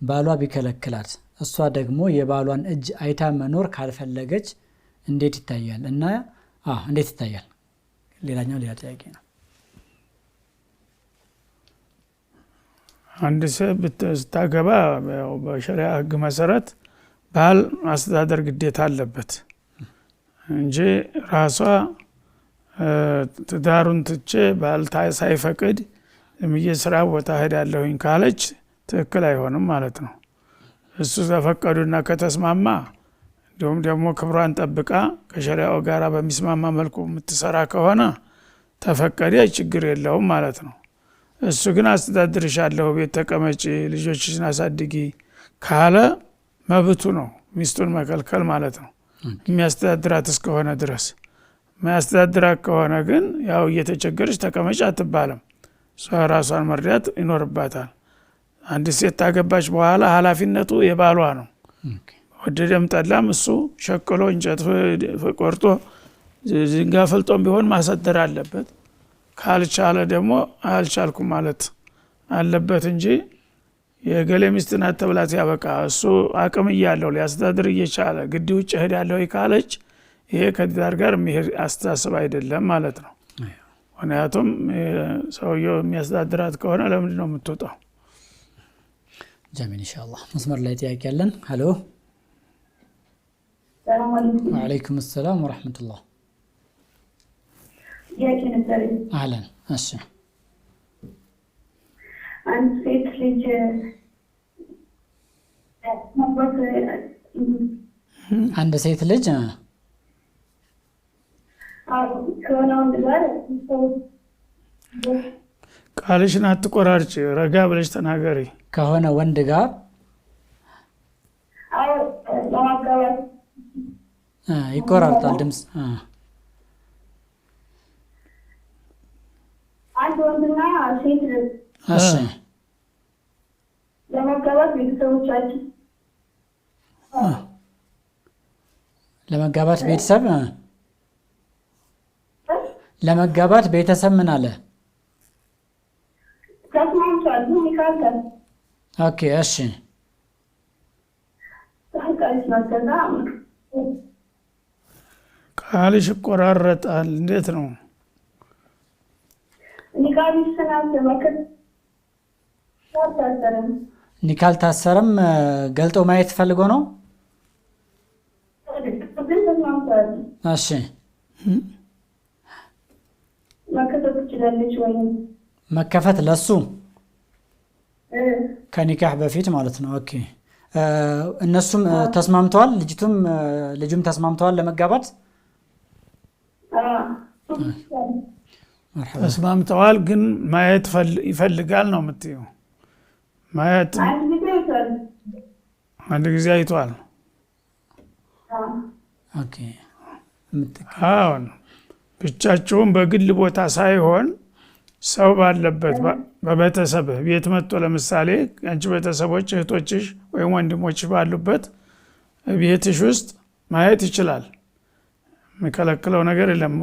ባሏ ቢከለክላት እሷ ደግሞ የባሏን እጅ አይታ መኖር ካልፈለገች እንዴት ይታያል? እና እንዴት ይታያል? ሌላኛው ሌላ ጥያቄ ነው። አንድ ሴት ስታገባ በሸሪዓ ህግ መሰረት ባል ማስተዳደር ግዴታ አለበት እንጂ ራሷ ትዳሩን ትቼ ባል ሳይፈቅድ ስራ ቦታ ሄዳለሁኝ ካለች ትክክል አይሆንም ማለት ነው። እሱ ተፈቀዱና ከተስማማ ደግሞ ክብሯን ጠብቃ ከሸሪዓው ጋር በሚስማማ መልኩ የምትሰራ ከሆነ ተፈቀደ፣ ችግር የለውም ማለት ነው። እሱ ግን አስተዳድርሻለሁ፣ ቤት ተቀመጪ፣ ልጆችሽን አሳድጊ ካለ መብቱ ነው ሚስቱን መከልከል ማለት ነው፣ የሚያስተዳድራት እስከሆነ ድረስ። የሚያስተዳድራት ከሆነ ግን ያው እየተቸገረች ተቀመጭ አትባልም፣ እሷ ራሷን መርዳት ይኖርባታል። አንድ ሴት ታገባች በኋላ ኃላፊነቱ የባሏ ነው። ወደደም ጠላም እሱ ሸቅሎ እንጨት ቆርጦ ዝንጋ ፈልጦም ቢሆን ማሰደር አለበት። ካልቻለ ደግሞ አልቻልኩም ማለት አለበት እንጂ የገሌ ሚስት ናት ተብላ ሲያበቃ እሱ አቅም እያለው ሊያስተዳድር እየቻለ ግድ ውጭ እሄዳለሁ ካለች ይሄ ከትዳር ጋር የሚሄድ አስተሳሰብ አይደለም ማለት ነው። ምክንያቱም ሰውየው የሚያስተዳድራት ከሆነ ለምንድን ነው የምትወጣው? ጀሚል ኢንሻአላህ። መስመር ላይ ጥያቄ ያለን። ሄሎ ሰላም አለይኩም። ወአለይኩም ሰላም ወራህመቱላህ። ጥያቄ ነበረኝ። አህለን። እሺ አንድ ሴት ልጅ ማግባት አንድ ሴት ልጅ ከሆነ ወንድ ጋር ቃልሽን አትቆራርጭ፣ ረጋ ብለሽ ተናገሪ። ከሆነ ወንድ ጋር ለማጋባት ይቆራርጣል ድምፅ። አንድ ወንድና ሴት እሺ ለማጋባት ቤተሰቦቻችን ለመጋባት ቤተሰብ ለመጋባት ቤተሰብ ምን አለ? ተስማምቷል። ይካልታል። ኦኬ እሺ ቃልሽ ይቆራረጣል። እንዴት ነው? ኒካ አልታሰረም። ገልጦ ማየት ፈልጎ ነው። እሺ መከፈት ትችላለች ወይ? መከፈት ለሱ ከኒካህ በፊት ማለት ነው። ኦኬ እነሱም ተስማምተዋል፣ ልጁም ተስማምተዋል ለመጋባት ተስማምተዋል። ግን ማየት ይፈልጋል ነው የምትይው? ማየት አንድ ጊዜ አይቷል። ኦኬ አሁን ብቻቸውን በግል ቦታ ሳይሆን ሰው ባለበት በቤተሰብ ቤት መጥቶ ለምሳሌ አንቺ ቤተሰቦች እህቶችሽ ወይም ወንድሞችሽ ባሉበት ቤትሽ ውስጥ ማየት ይችላል። የሚከለክለው ነገር የለም፣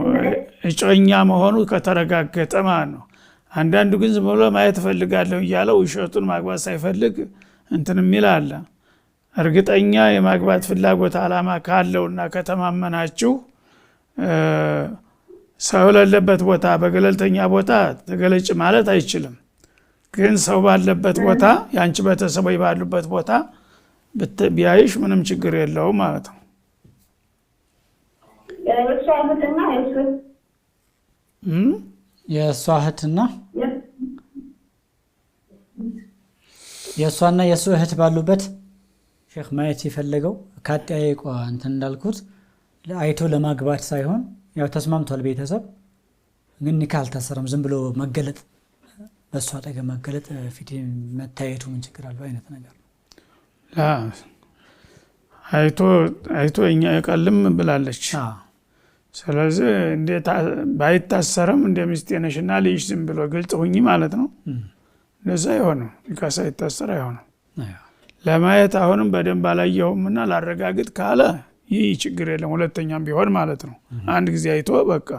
እጮኛ መሆኑ ከተረጋገጠ ማለት ነው። አንዳንዱ ግን ዝም ብሎ ማየት እፈልጋለሁ እያለው ውሸቱን ማግባት ሳይፈልግ እንትን የሚል አለ። እርግጠኛ የማግባት ፍላጎት አላማ ካለውና ከተማመናችሁ ሰው ለለበት ቦታ በገለልተኛ ቦታ ተገለጭ ማለት አይችልም። ግን ሰው ባለበት ቦታ ያንቺ ቤተሰቦች ባሉበት ቦታ ቢያይሽ ምንም ችግር የለውም ማለት ነው። የእሷ እህትና የእሷና የእሱ እህት ባሉበት ሼክ ማየት የፈለገው ካጠያየቋ እንትን እንዳልኩት አይቶ ለማግባት ሳይሆን ያው ተስማምቷል ቤተሰብ፣ ግን ኒካ አልታሰረም። ዝም ብሎ መገለጥ፣ በእሷ አጠገብ መገለጥ ፊት መታየቱ ምን ችግር አለው አይነት ነገር አይቶ እኛ የቀልም ብላለች። ስለዚህ እንዴት ባይታሰርም እንደ ሚስቴ ነሽና ልይሽ ዝም ብሎ ግልጽ ሁኚ ማለት ነው። እንደዛ አይሆንም። ኒካ ሳይታሰር አይሆንም። ለማየት አሁንም በደንብ አላየሁምና ላረጋግጥ ካለ ይህ ችግር የለም፣ ሁለተኛም ቢሆን ማለት ነው። አንድ ጊዜ አይቶ በቃ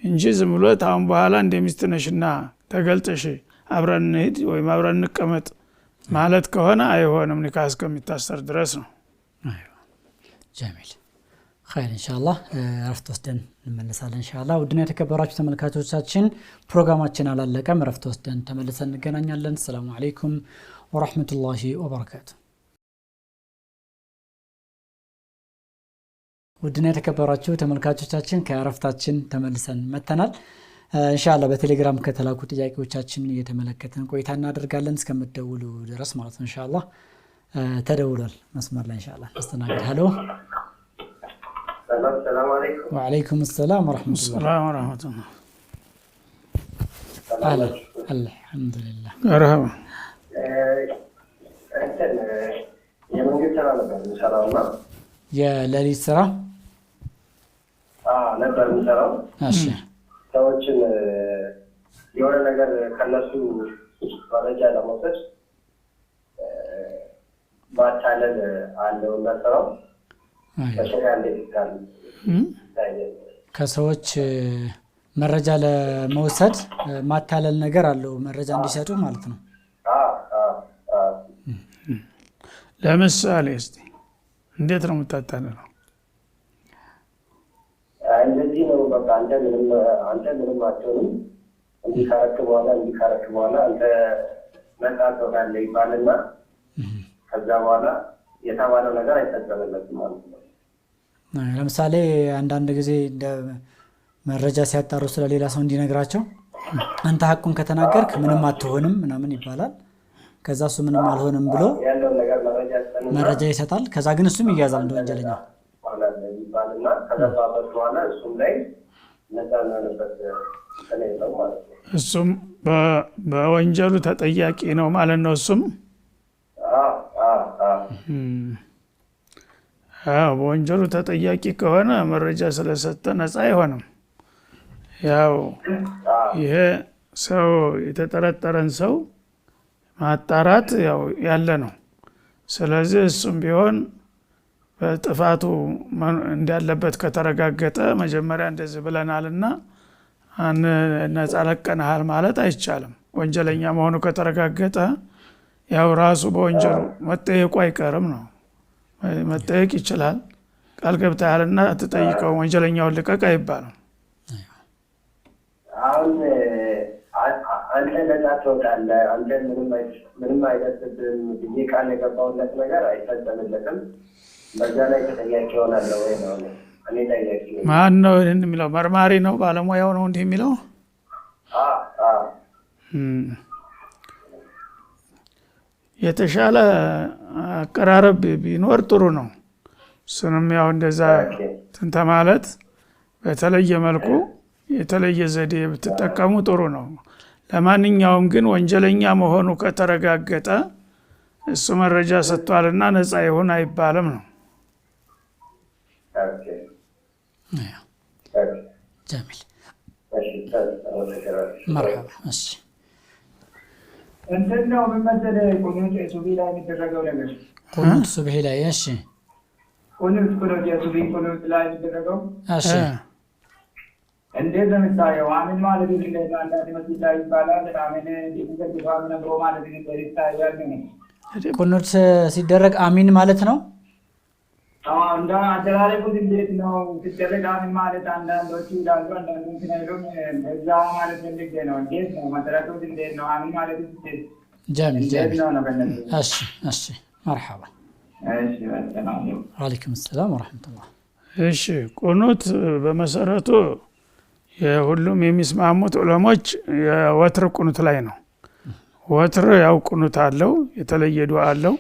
እንጂ ዝም ብሎ አሁን በኋላ እንደ ሚስት ነሽና ተገልጠሽ አብረን እንሂድ ወይም አብረን እንቀመጥ ማለት ከሆነ አይሆንም፣ ኒካ እስከሚታሰር ድረስ ነው። ጀሚል ኸይር። ኢንሻአላህ ረፍት ወስደን እንመለሳለን ኢንሻአላህ። ውድና የተከበራችሁ ተመልካቾቻችን ፕሮግራማችን አላለቀም፣ ረፍት ወስደን ተመልሰን እንገናኛለን። ሰላም አለይኩም ወራህመቱላሂ ወበረካቱ። ውድና የተከበራችሁ ተመልካቾቻችን ከረፍታችን ተመልሰን መተናል። ኢንሻአላህ በቴሌግራም ከተላኩ ጥያቄዎቻችን እየተመለከተን ቆይታ እናደርጋለን እስከምትደውሉ ድረስ ማለት ነው። ኢንሻአላህ ተደውሏል መስመር ላይ ኢንሻአላህ አስተናግድ። ሄሎ السلام عليكم. وعليكم السلام ورحمة الله. السلام ورحمة الله. الحمد لله. مرحبا. የመንግስት ስራ ነበር የምሰራው እና የሌሊት ስራ ነበር የምሰራው። እሺ ሰዎችን የሆነ ነገር ከነሱ መረጃ ለመውሰድ ማታለል አለው እና ስራው በሸሪዓ እንዴት ይታል? ከሰዎች መረጃ ለመውሰድ ማታለል ነገር አለው፣ መረጃ እንዲሰጡ ማለት ነው። ለምሳሌ እስቲ እንዴት ነው የምታታልለው? እንደዚህ ነው በቃ አንተ ምንም አትሆንም፣ እንዲህ ካረክ በኋላ አንተ ነፃ ትወጣለህ ይባልና ከዛ በኋላ የተባለው ነገር አይፈጸምለትም ማለት ነው። ለምሳሌ አንዳንድ ጊዜ እንደ መረጃ ሲያጣሩ ስለሌላ ሰው እንዲነግራቸው አንተ ሐቁን ከተናገርክ ምንም አትሆንም ምናምን ይባላል። ከዛ እሱ ምንም አልሆንም ብሎ ያለው ነገር መረጃ ይሰጣል። ከዛ ግን እሱም ይያዛል እንደ ወንጀለኛ ይባልና ከዛ በኋላ እሱም ላይ ነፃ የሚሆንበት ነው ማለት ነው። እሱም በወንጀሉ ተጠያቂ ነው ማለት ነው። እሱም በወንጀሉ ተጠያቂ ከሆነ መረጃ ስለሰጠ ነፃ አይሆንም። ያው ይሄ ሰው የተጠረጠረን ሰው ማጣራት ያው ያለ ነው። ስለዚህ እሱም ቢሆን በጥፋቱ እንዳለበት ከተረጋገጠ መጀመሪያ እንደዚህ ብለናልና ነፃ ለቀናል ማለት አይቻልም። ወንጀለኛ መሆኑ ከተረጋገጠ ያው ራሱ በወንጀሉ መጠየቁ አይቀርም ነው። መጠየቅ ይችላል። ቃል ገብተሃልና አትጠይቀው፣ ወንጀለኛውን ልቀቅ አይባልም። አሁን አንተ ነፃ ትወጣለህ፣ አንተ ምንም አይደርስብህም ብዬ ቃል የገባሁለት ነገር አይፈጸምለትም። በዛ ላይ ተጠያቂ ይሆናለሁ ወይ ነው? እኔ ጠያቂ ነኝ። ማን ነው ይህን የሚለው? መርማሪ ነው? ባለሙያው ነው እንዲህ የሚለው? የተሻለ አቀራረብ ቢኖር ጥሩ ነው። እሱንም ያው እንደዛ ትንተ ማለት በተለየ መልኩ የተለየ ዘዴ ብትጠቀሙ ጥሩ ነው። ለማንኛውም ግን ወንጀለኛ መሆኑ ከተረጋገጠ እሱ መረጃ ሰጥቷልና ነፃ ይሁን አይባልም ነው። ጀሚል መርሐባ። እሺ እንትን ነው ምን መሰለህ፣ ቁኑት ሱቢ ላይ የሚደረገው ነገር ቁኑት ሱብሂ ላይ እሺ፣ ቁኑት የሱቢ ቁኑት ላይ የሚደረገው እሺ፣ እንዴት ነው የምታየው? አሚን ማለት እንዴት ነው? አንዳንድ መስጊድ ላይ ይባላል አሚን ዲንገት ፋሚና ብሮ ማለት እንዴት ይታያል ነው? ቁኑት ሲደረግ አሚን ማለት ነው። እንዳ አደራረጉት እንዴት ነው ሲደረግ አሚን ማለት? አንዳንዶቹ ይላሉ፣ አንዳንዶቹ አይሉም። እዛ ማለት እንዴት ነው? እንዴት ነው መደረጉት? እንዴት ነው አሚን ማለት? እንዴት ጀሚል ጀሚል። ነው በእነሱ? እሺ እሺ፣ መርሐባ። እሺ ወሰላም ወአለይኩም ሰላም ወራህመቱላህ። እሺ ቁኑት በመሰረቱ የሁሉም የሚስማሙት ዑለሞች የወትር ቁኑት ላይ ነው። ወትር ያው ቁኑት አለው፣ የተለየ ዱዓ አለው።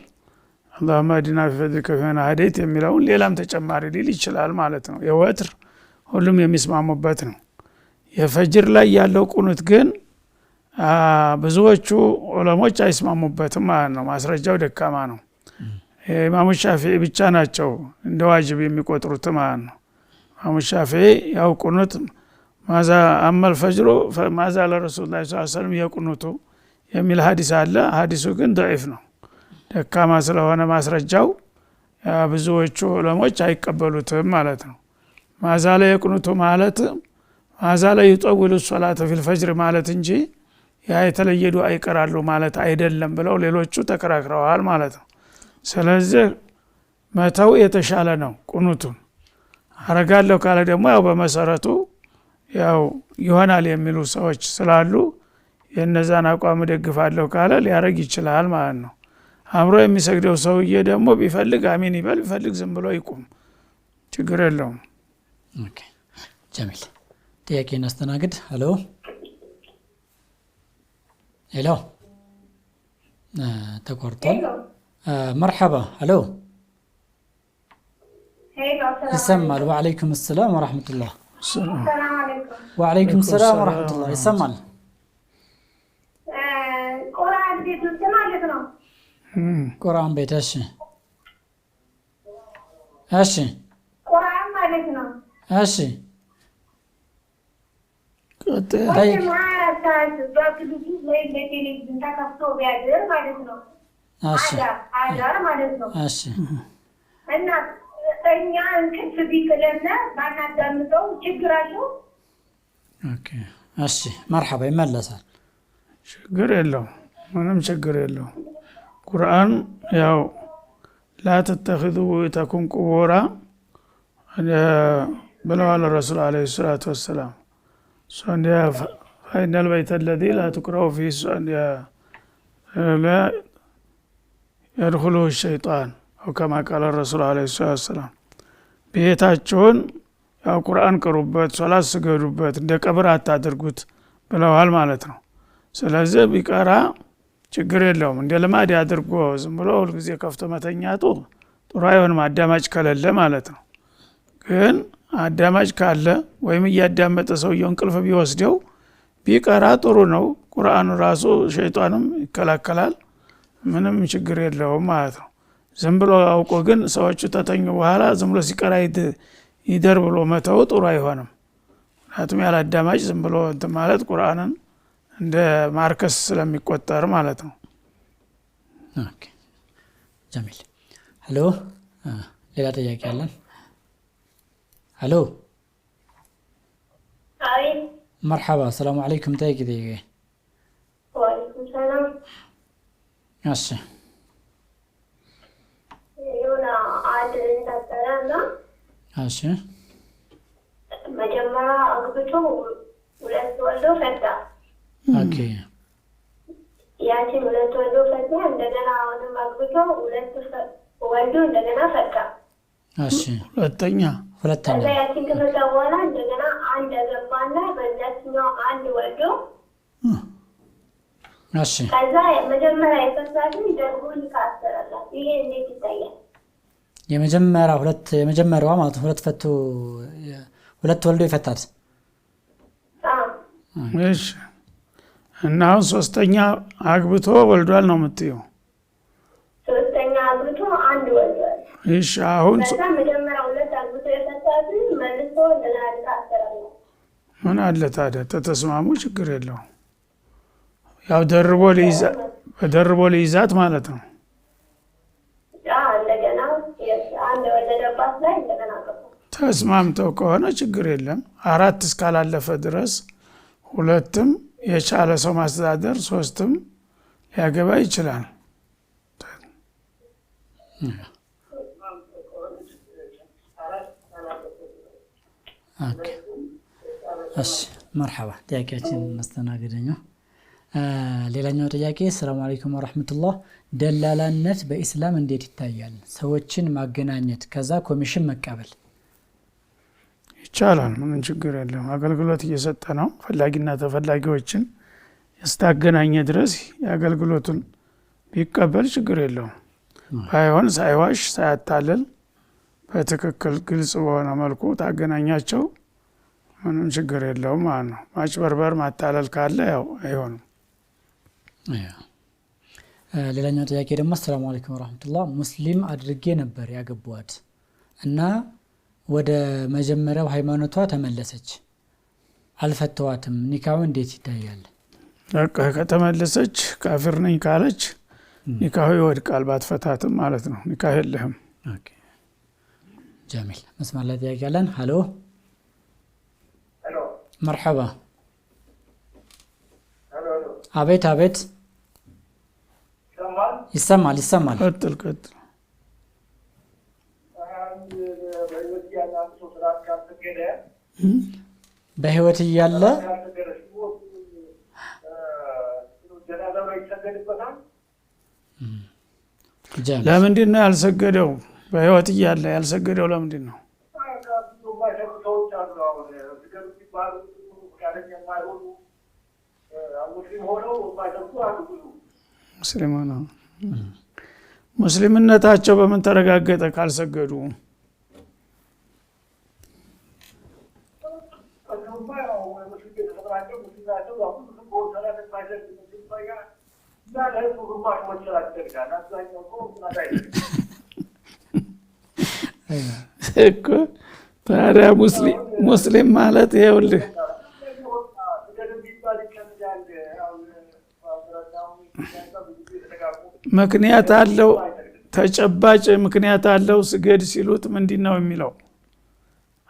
አላሁመ አህዲና ቢፈድሊከ ፊመን ሀደይት የሚለውን ሌላም ተጨማሪ ሊል ይችላል ማለት ነው። የወትር ሁሉም የሚስማሙበት ነው። የፈጅር ላይ ያለው ቁኑት ግን ብዙዎቹ ዑለሞች አይስማሙበትም ማለት ነው። ማስረጃው ደካማ ነው። ኢማሙ ሻፊዒ ብቻ ናቸው እንደ ዋጅብ የሚቆጥሩት ማለት ነው። ኢማሙ ሻፊዒ ያው ቁኑት ማዛ አመል ፈጅሩ ማዛ ለረሱሉላህ ሰለላሁ ዐለይሂ ወሰለም የቁኑቱ የሚል ሀዲስ አለ። ሀዲሱ ግን ደዒፍ ነው፣ ደካማ ስለሆነ ማስረጃው ብዙዎቹ ዑለሞች አይቀበሉትም ማለት ነው። ማዛ ላይ የቁኑቱ ማለት ማዛ ላይ ይጠውሉ ሶላተ ፊል ፈጅር ማለት እንጂ ያ የተለየ ዱዓ ይቀራሉ ማለት አይደለም ብለው ሌሎቹ ተከራክረዋል ማለት ነው። ስለዚህ መተው የተሻለ ነው። ቁኑቱን አረጋለሁ ካለ ደግሞ ያው በመሰረቱ ያው ይሆናል የሚሉ ሰዎች ስላሉ የነዛን አቋም ደግፋለሁ ካለ ሊያረግ ይችላል ማለት ነው። አምሮ የሚሰግደው ሰውዬ ደግሞ ቢፈልግ አሚን ይበል፣ ቢፈልግ ዝም ብሎ ይቁም፣ ችግር የለውም። ኦኬ ጀሚል፣ ጥያቄ እናስተናግድ። ሄሎ ሄሎ፣ ተቆርጧል። መርሐባ። ሄሎ ይሰማል። ወአለይኩም ሰላም ወራህመቱላህ። ሰላም አለይኩም። ወአለይኩም ሰላም ወራህመቱላህ። ይሰማል። ቁርአን ቤት ውስጥ ማለት ነው። ቁርአን ቤት እሺ፣ እሺ፣ ቁርአን ማለት ነው። እሺ። ወይ ማራታስ በክሊፕ ወይ በቴሌቪዥን ተከፍቶ ቢያድር ማለት ነው። እሺ፣ አዳር ማለት ነው። እሺ። እና እኛ እንቅልፍ ቢጥለና ባናዳምጠው ችግር አለው? ኦኬ፣ እሺ። መርሐባ ይመለሳል። ችግር የለው፣ ምንም ችግር የለው። ቁርአን ያው ላ ተተኺዙ ቡዩተኩም ቁቡራ ብለዋል ረሱል ዓለይሂ ሰላቱ ወሰላም። ፈኢነል በይተ አለዚ ላ ቱቅረኡ ፊሂ የድኹሉሁ ሸይጣን አው ከማ ቃለ ረሱል ዓለይሂ ሰላቱ ወሰላም። ቤታችሁን ያው ቁርአን ቅሩበት፣ ሶላት ስገዱበት፣ እንደ ቀብር አታድርጉት ብለዋል ማለት ነው። ስለዚህ ቢቀራ ችግር የለውም። እንደ ልማድ አድርጎ ዝም ብሎ ሁልጊዜ ከፍቶ መተኛቱ ጥሩ አይሆንም፣ አዳማጭ ከሌለ ማለት ነው። ግን አዳማጭ ካለ ወይም እያዳመጠ ሰውየው እንቅልፍ ቢወስደው ቢቀራ ጥሩ ነው። ቁርአኑ ራሱ ሸይጣንም ይከላከላል፣ ምንም ችግር የለውም ማለት ነው። ዝም ብሎ አውቆ ግን ሰዎቹ ተተኙ በኋላ ዝም ብሎ ሲቀራ ይደር ብሎ መተው ጥሩ አይሆንም። ምክንያቱም ያለ አዳማጭ ዝም ብሎ እንትን ማለት ቁርአንን እንደ ማርከስ ስለሚቆጠር ማለት ነው። ኦኬ ጀሚል። ሄሎ፣ ሌላ ጥያቄ አለን? ሄሎ፣ አቤት። መርሐባ። ሰላም አለይኩም። ጠይቂ። ወአለይኩም ሰላም። እሺ፣ የሆነ አንድ እንታጠራና እሺ፣ መጀመሪያ አግብቶ ሁለት ወልዶ ፈታ። ኦኬ። ያቺን ሁለት ወልዶ ፈታ። እንደገና አሁንም አግብቶ ሁለት ወልዶ እንደገና ፈታ። እሺ፣ ሁለተኛ ከዛ ያቺን ከፈታ በኋላ እንደገና አንድ አገባና በዛችኛው አንድ ወልዶ እሺ። ከዛ መጀመሪያ የፈታትን ደግሞ ይካሰራላት። ይሄ እንዴት ይታያል? የመጀመሪያዋ ማለት ነው። ሁለት ወልዶ የፈታት። እሺ። እና አሁን ሶስተኛ አግብቶ ወልዷል ነው የምትየው? ሶስተኛ አግብቶ አንድ ወልዷል። እሺ። አሁን ከዛ መጀመሪያ ሁለት አግብቶ የፈታትን መልሶ እንደገና ይካሰራላት። ምን አለ ታዲያ? ተተስማሙ፣ ችግር የለው። ያው ደርቦ ሊይዛት ማለት ነው። እንደገና አንድ ወለደባት ላይ እንደገና ገባ። ተስማምተው ከሆነ ችግር የለም። 4 እስካላለፈ ድረስ 2ም የቻለ ሰው ማስተዳደር 3ም ሊያገባ ይችላል። ኦኬ እሺ፣ መርሐባ። ጥያቄያችን እናስተናግደኛው። ሌላኛው ጥያቄ ሰላም አለይኩም ወራህመቱላህ። ደላላነት በኢስላም እንዴት ይታያል? ሰዎችን ማገናኘት ከዛ ኮሚሽን መቀበል ይቻላል፣ ምንም ችግር የለም። አገልግሎት እየሰጠ ነው። ፈላጊና ተፈላጊዎችን እስታገናኘ ድረስ የአገልግሎቱን ቢቀበል ችግር የለውም። ባይሆን ሳይዋሽ ሳያታለል በትክክል ግልጽ በሆነ መልኩ ታገናኛቸው፣ ምንም ችግር የለውም ማለት ነው። ማጭበርበር ማታለል ካለ ያው አይሆንም። ሌላኛው ጥያቄ ደግሞ ሰላም አለይኩም ወራህመቱላህ። ሙስሊም አድርጌ ነበር ያገቧት እና ወደ መጀመሪያው ሃይማኖቷ ተመለሰች፣ አልፈተዋትም። ኒካው እንዴት ይታያል? በቃ ከተመለሰች ካፊር ነኝ ካለች ኒካሁ ይወድቃል፣ ባትፈታትም ማለት ነው። ኒካህ የለህም። ኦኬ ጀሚል። መስመር ላይ ጥያቄ አለን። ሄሎ፣ መርሐባ። አቤት አቤት። ይሰማል ይሰማል። ቀጥል። በህይወት እያለ ለምንድን ነው ያልሰገደው? በህይወት እያለ ያልሰገደው ለምንድን ነው? ሙስሊም ነው። ሙስሊምነታቸው በምን ተረጋገጠ ካልሰገዱ? እኮ ታዲያ ሙስሊም ማለት ይኸውልህ ምክንያት አለው፣ ተጨባጭ ምክንያት አለው። ስገድ ሲሉት ምንድነው የሚለው?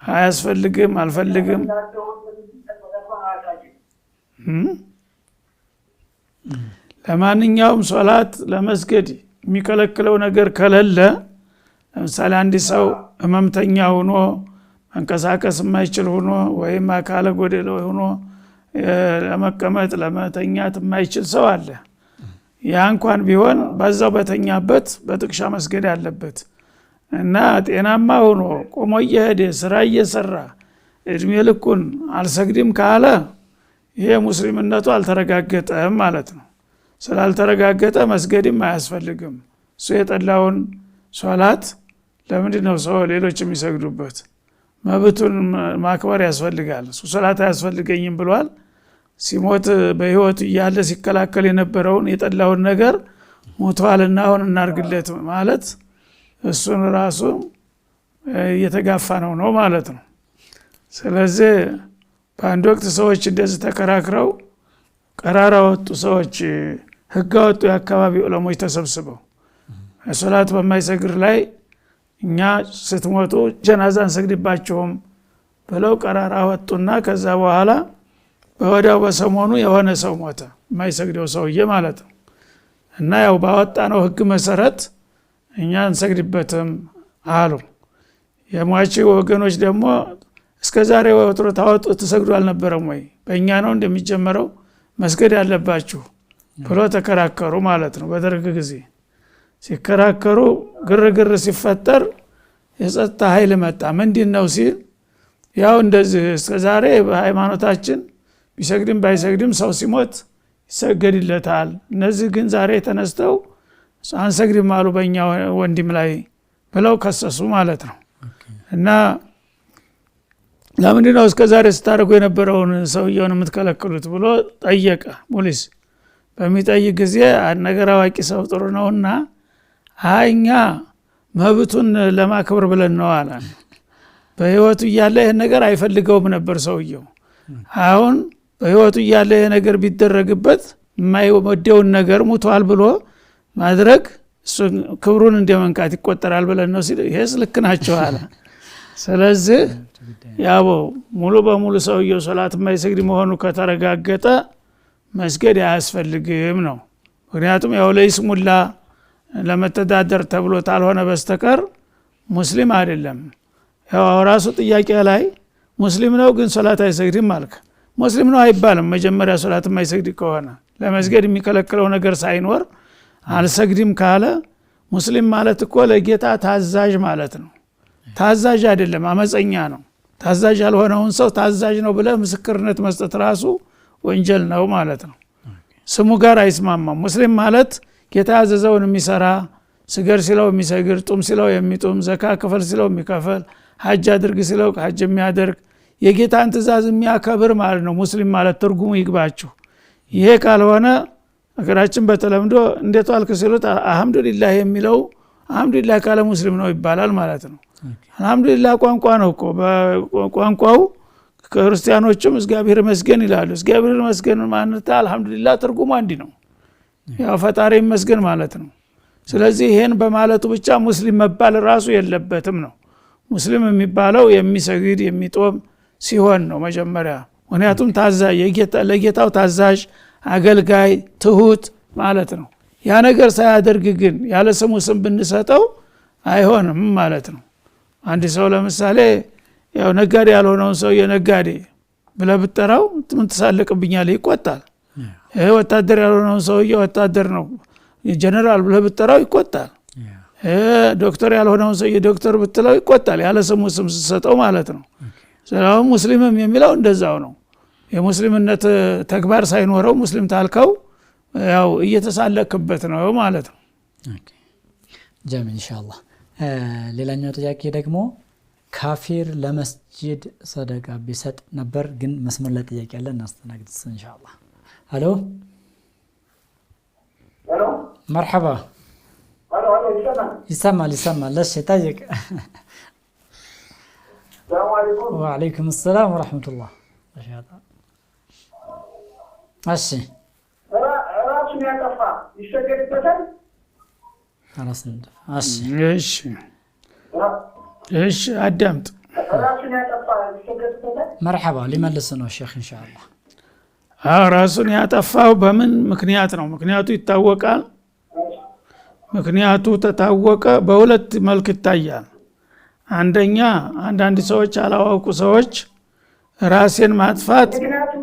አያስፈልግም፣ አልፈልግም። ለማንኛውም ሶላት ለመስገድ የሚከለክለው ነገር ከሌለ፣ ለምሳሌ አንድ ሰው ህመምተኛ ሆኖ መንቀሳቀስ የማይችል ሆኖ ወይም አካለ ጎደሎ ሆኖ ለመቀመጥ ለመተኛት የማይችል ሰው አለ። ያ እንኳን ቢሆን በዛው በተኛበት በጥቅሻ መስገድ አለበት እና ጤናማ ሆኖ ቆሞ እየሄደ ስራ እየሰራ እድሜ ልኩን አልሰግድም ካለ ይሄ ሙስሊምነቱ አልተረጋገጠም ማለት ነው። ስላልተረጋገጠ መስገድም አያስፈልግም። እሱ የጠላውን ሶላት ለምንድን ነው ሰው ሌሎች የሚሰግዱበት? መብቱን ማክበር ያስፈልጋል። እሱ ሶላት አያስፈልገኝም ብሏል። ሲሞት በህይወቱ እያለ ሲከላከል የነበረውን የጠላውን ነገር ሞቷልና አሁን እናርግለት ማለት እሱን ራሱ እየተጋፋ ነው ማለት ነው። ስለዚህ በአንድ ወቅት ሰዎች እንደዚህ ተከራክረው ቀራራ ወጡ። ሰዎች ህግ ወጡ። የአካባቢ ዑለሞች ተሰብስበው ሶላት በማይሰግድ ላይ እኛ ስትሞቱ ጀናዛን ሰግድባቸውም ብለው ቀራራ ወጡና ከዛ በኋላ በወዳው በሰሞኑ የሆነ ሰው ሞተ፣ የማይሰግደው ሰውዬ ማለት ነው። እና ያው ባወጣነው ህግ መሰረት እኛ እንሰግድበትም አሉ። የሟች ወገኖች ደግሞ እስከዛሬ ወጥሮ ታወጡ ተሰግዱ አልነበረም ወይ? በእኛ ነው እንደሚጀመረው መስገድ ያለባችሁ ብሎ ተከራከሩ ማለት ነው። በደርግ ጊዜ ሲከራከሩ ግርግር ሲፈጠር የጸጥታ ኃይል መጣ። ምንድነው ሲል ያው እንደዚህ እስከዛሬ በሃይማኖታችን ቢሰግድም ባይሰግድም ሰው ሲሞት ይሰገድለታል። እነዚህ ግን ዛሬ ተነስተው አንሰግድም አሉ በእኛ ወንድም ላይ ብለው ከሰሱ ማለት ነው። እና ለምንድነው እስከዛሬ ስታደርጉ የነበረውን ሰውየውን የምትከለክሉት ብሎ ጠየቀ ፖሊስ። በሚጠይቅ ጊዜ ነገር አዋቂ ሰው ጥሩ ነውና እኛ መብቱን ለማክበር ብለን ነው አለ። በህይወቱ እያለ ይሄን ነገር አይፈልገውም ነበር ሰውየው። አሁን በህይወቱ እያለ ይሄ ነገር ቢደረግበት የማይወደውን ነገር ሙቷል ብሎ ማድረግ እሱ ክብሩን እንደመንካት ይቆጠራል ብለን ነው ሲል ይሄስ ልክ ናቸው አለ። ስለዚህ ያው ሙሉ በሙሉ ሰውየው ሶላት የማይሰግድ መሆኑ ከተረጋገጠ መስገድ አያስፈልግም ነው። ምክንያቱም ያው ለይስሙላ ለመተዳደር ተብሎ ታልሆነ በስተቀር ሙስሊም አይደለም። ያው ራሱ ጥያቄ ላይ ሙስሊም ነው ግን ሶላት አይሰግድም አልክ። ሙስሊም ነው አይባልም። መጀመሪያ ሶላት የማይሰግድ ከሆነ ለመስገድ የሚከለክለው ነገር ሳይኖር አልሰግድም ካለ ሙስሊም ማለት እኮ ለጌታ ታዛዥ ማለት ነው። ታዛዥ አይደለም፣ አመፀኛ ነው። ታዛዥ ያልሆነውን ሰው ታዛዥ ነው ብለህ ምስክርነት መስጠት ራሱ ወንጀል ነው ማለት ነው። ስሙ ጋር አይስማማም። ሙስሊም ማለት ጌታ ያዘዘውን የሚሰራ፣ ስገድ ሲለው የሚሰግድ፣ ጡም ሲለው የሚጡም፣ ዘካ ክፈል ሲለው የሚከፈል፣ ሐጅ አድርግ ሲለው ሐጅ የሚያደርግ፣ የጌታን ትእዛዝ የሚያከብር ማለት ነው ሙስሊም ማለት። ትርጉሙ ይግባችሁ። ይሄ ካልሆነ አገራችን በተለምዶ እንዴት ዋልክ ሲሉት አልহামዱሊላህ የሚለው አልহামዱሊላህ ካለ ሙስሊም ነው ይባላል ማለት ነው። አልহামዱሊላህ ቋንቋ ነው እኮ። በቋንቋው ክርስቲያኖችም እግዚአብሔር ይመስገን ይላሉ። እግዚአብሔር ይመስገን ማለት አልহামዱሊላህ ትርጉሙ አንድ ነው። ያው ፈጣሪ ይመስገን ማለት ነው። ስለዚህ ይሄን በማለቱ ብቻ ሙስሊም መባል ራሱ የለበትም ነው። ሙስሊም የሚባለው የሚሰግድ የሚጦም ሲሆን ነው መጀመሪያ። ምክንያቱም ታዛዥ ለጌታው ታዛዥ አገልጋይ ትሁት ማለት ነው። ያ ነገር ሳያደርግ ግን ያለ ስሙ ስም ብንሰጠው አይሆንም ማለት ነው። አንድ ሰው ለምሳሌ ያው ነጋዴ ያልሆነውን ሰው የነጋዴ ብለህ ብትጠራው ምን ተሳለቅብኛለህ? ይቆጣል። ይሄ ወታደር ያልሆነውን ሰው ወታደር ነው ጀነራል ብለህ ብትጠራው ይቆጣል። ዶክተር ያልሆነውን ሰው ዶክተር ብትለው ይቆጣል፣ ያለ ስሙ ስም ስትሰጠው ማለት ነው። ስለዚህ ሙስሊምም የሚለው እንደዛው ነው። የሙስሊምነት ተግባር ሳይኖረው ሙስሊም ታልከው ያው እየተሳለክበት ነው ማለት ነው። ጀሚል ኢንሻአላህ። ሌላኛው ጥያቄ ደግሞ ካፊር ለመስጂድ ሰደቃ ቢሰጥ ነበር ግን መስመር ላይ ጥያቄ ያለ እናስተናግድ ኢንሻአላህ ሄሎ ሄሎ መርሐባ ሄሎ ይሰማል ለሽ ጠይቅ ሰላም አለይኩም ወአለይኩም ሰላም ወራህመቱላህ ማሻአላ እሺ ራሱን ያጠፋ ይሰገድበታል እሺ አዳምጥ ራሱን ያጠፋ ይሰገድበታል መርሐባ ሊመልስ ነው ሼክ ኢንሻአላህ ራሱን ያጠፋው በምን ምክንያት ነው ምክንያቱ ይታወቃል ምክንያቱ ተታወቀ በሁለት መልክ ይታያል አንደኛ አንዳንድ ሰዎች አላዋቁ ሰዎች ራስን ማጥፋት ምክንያቱ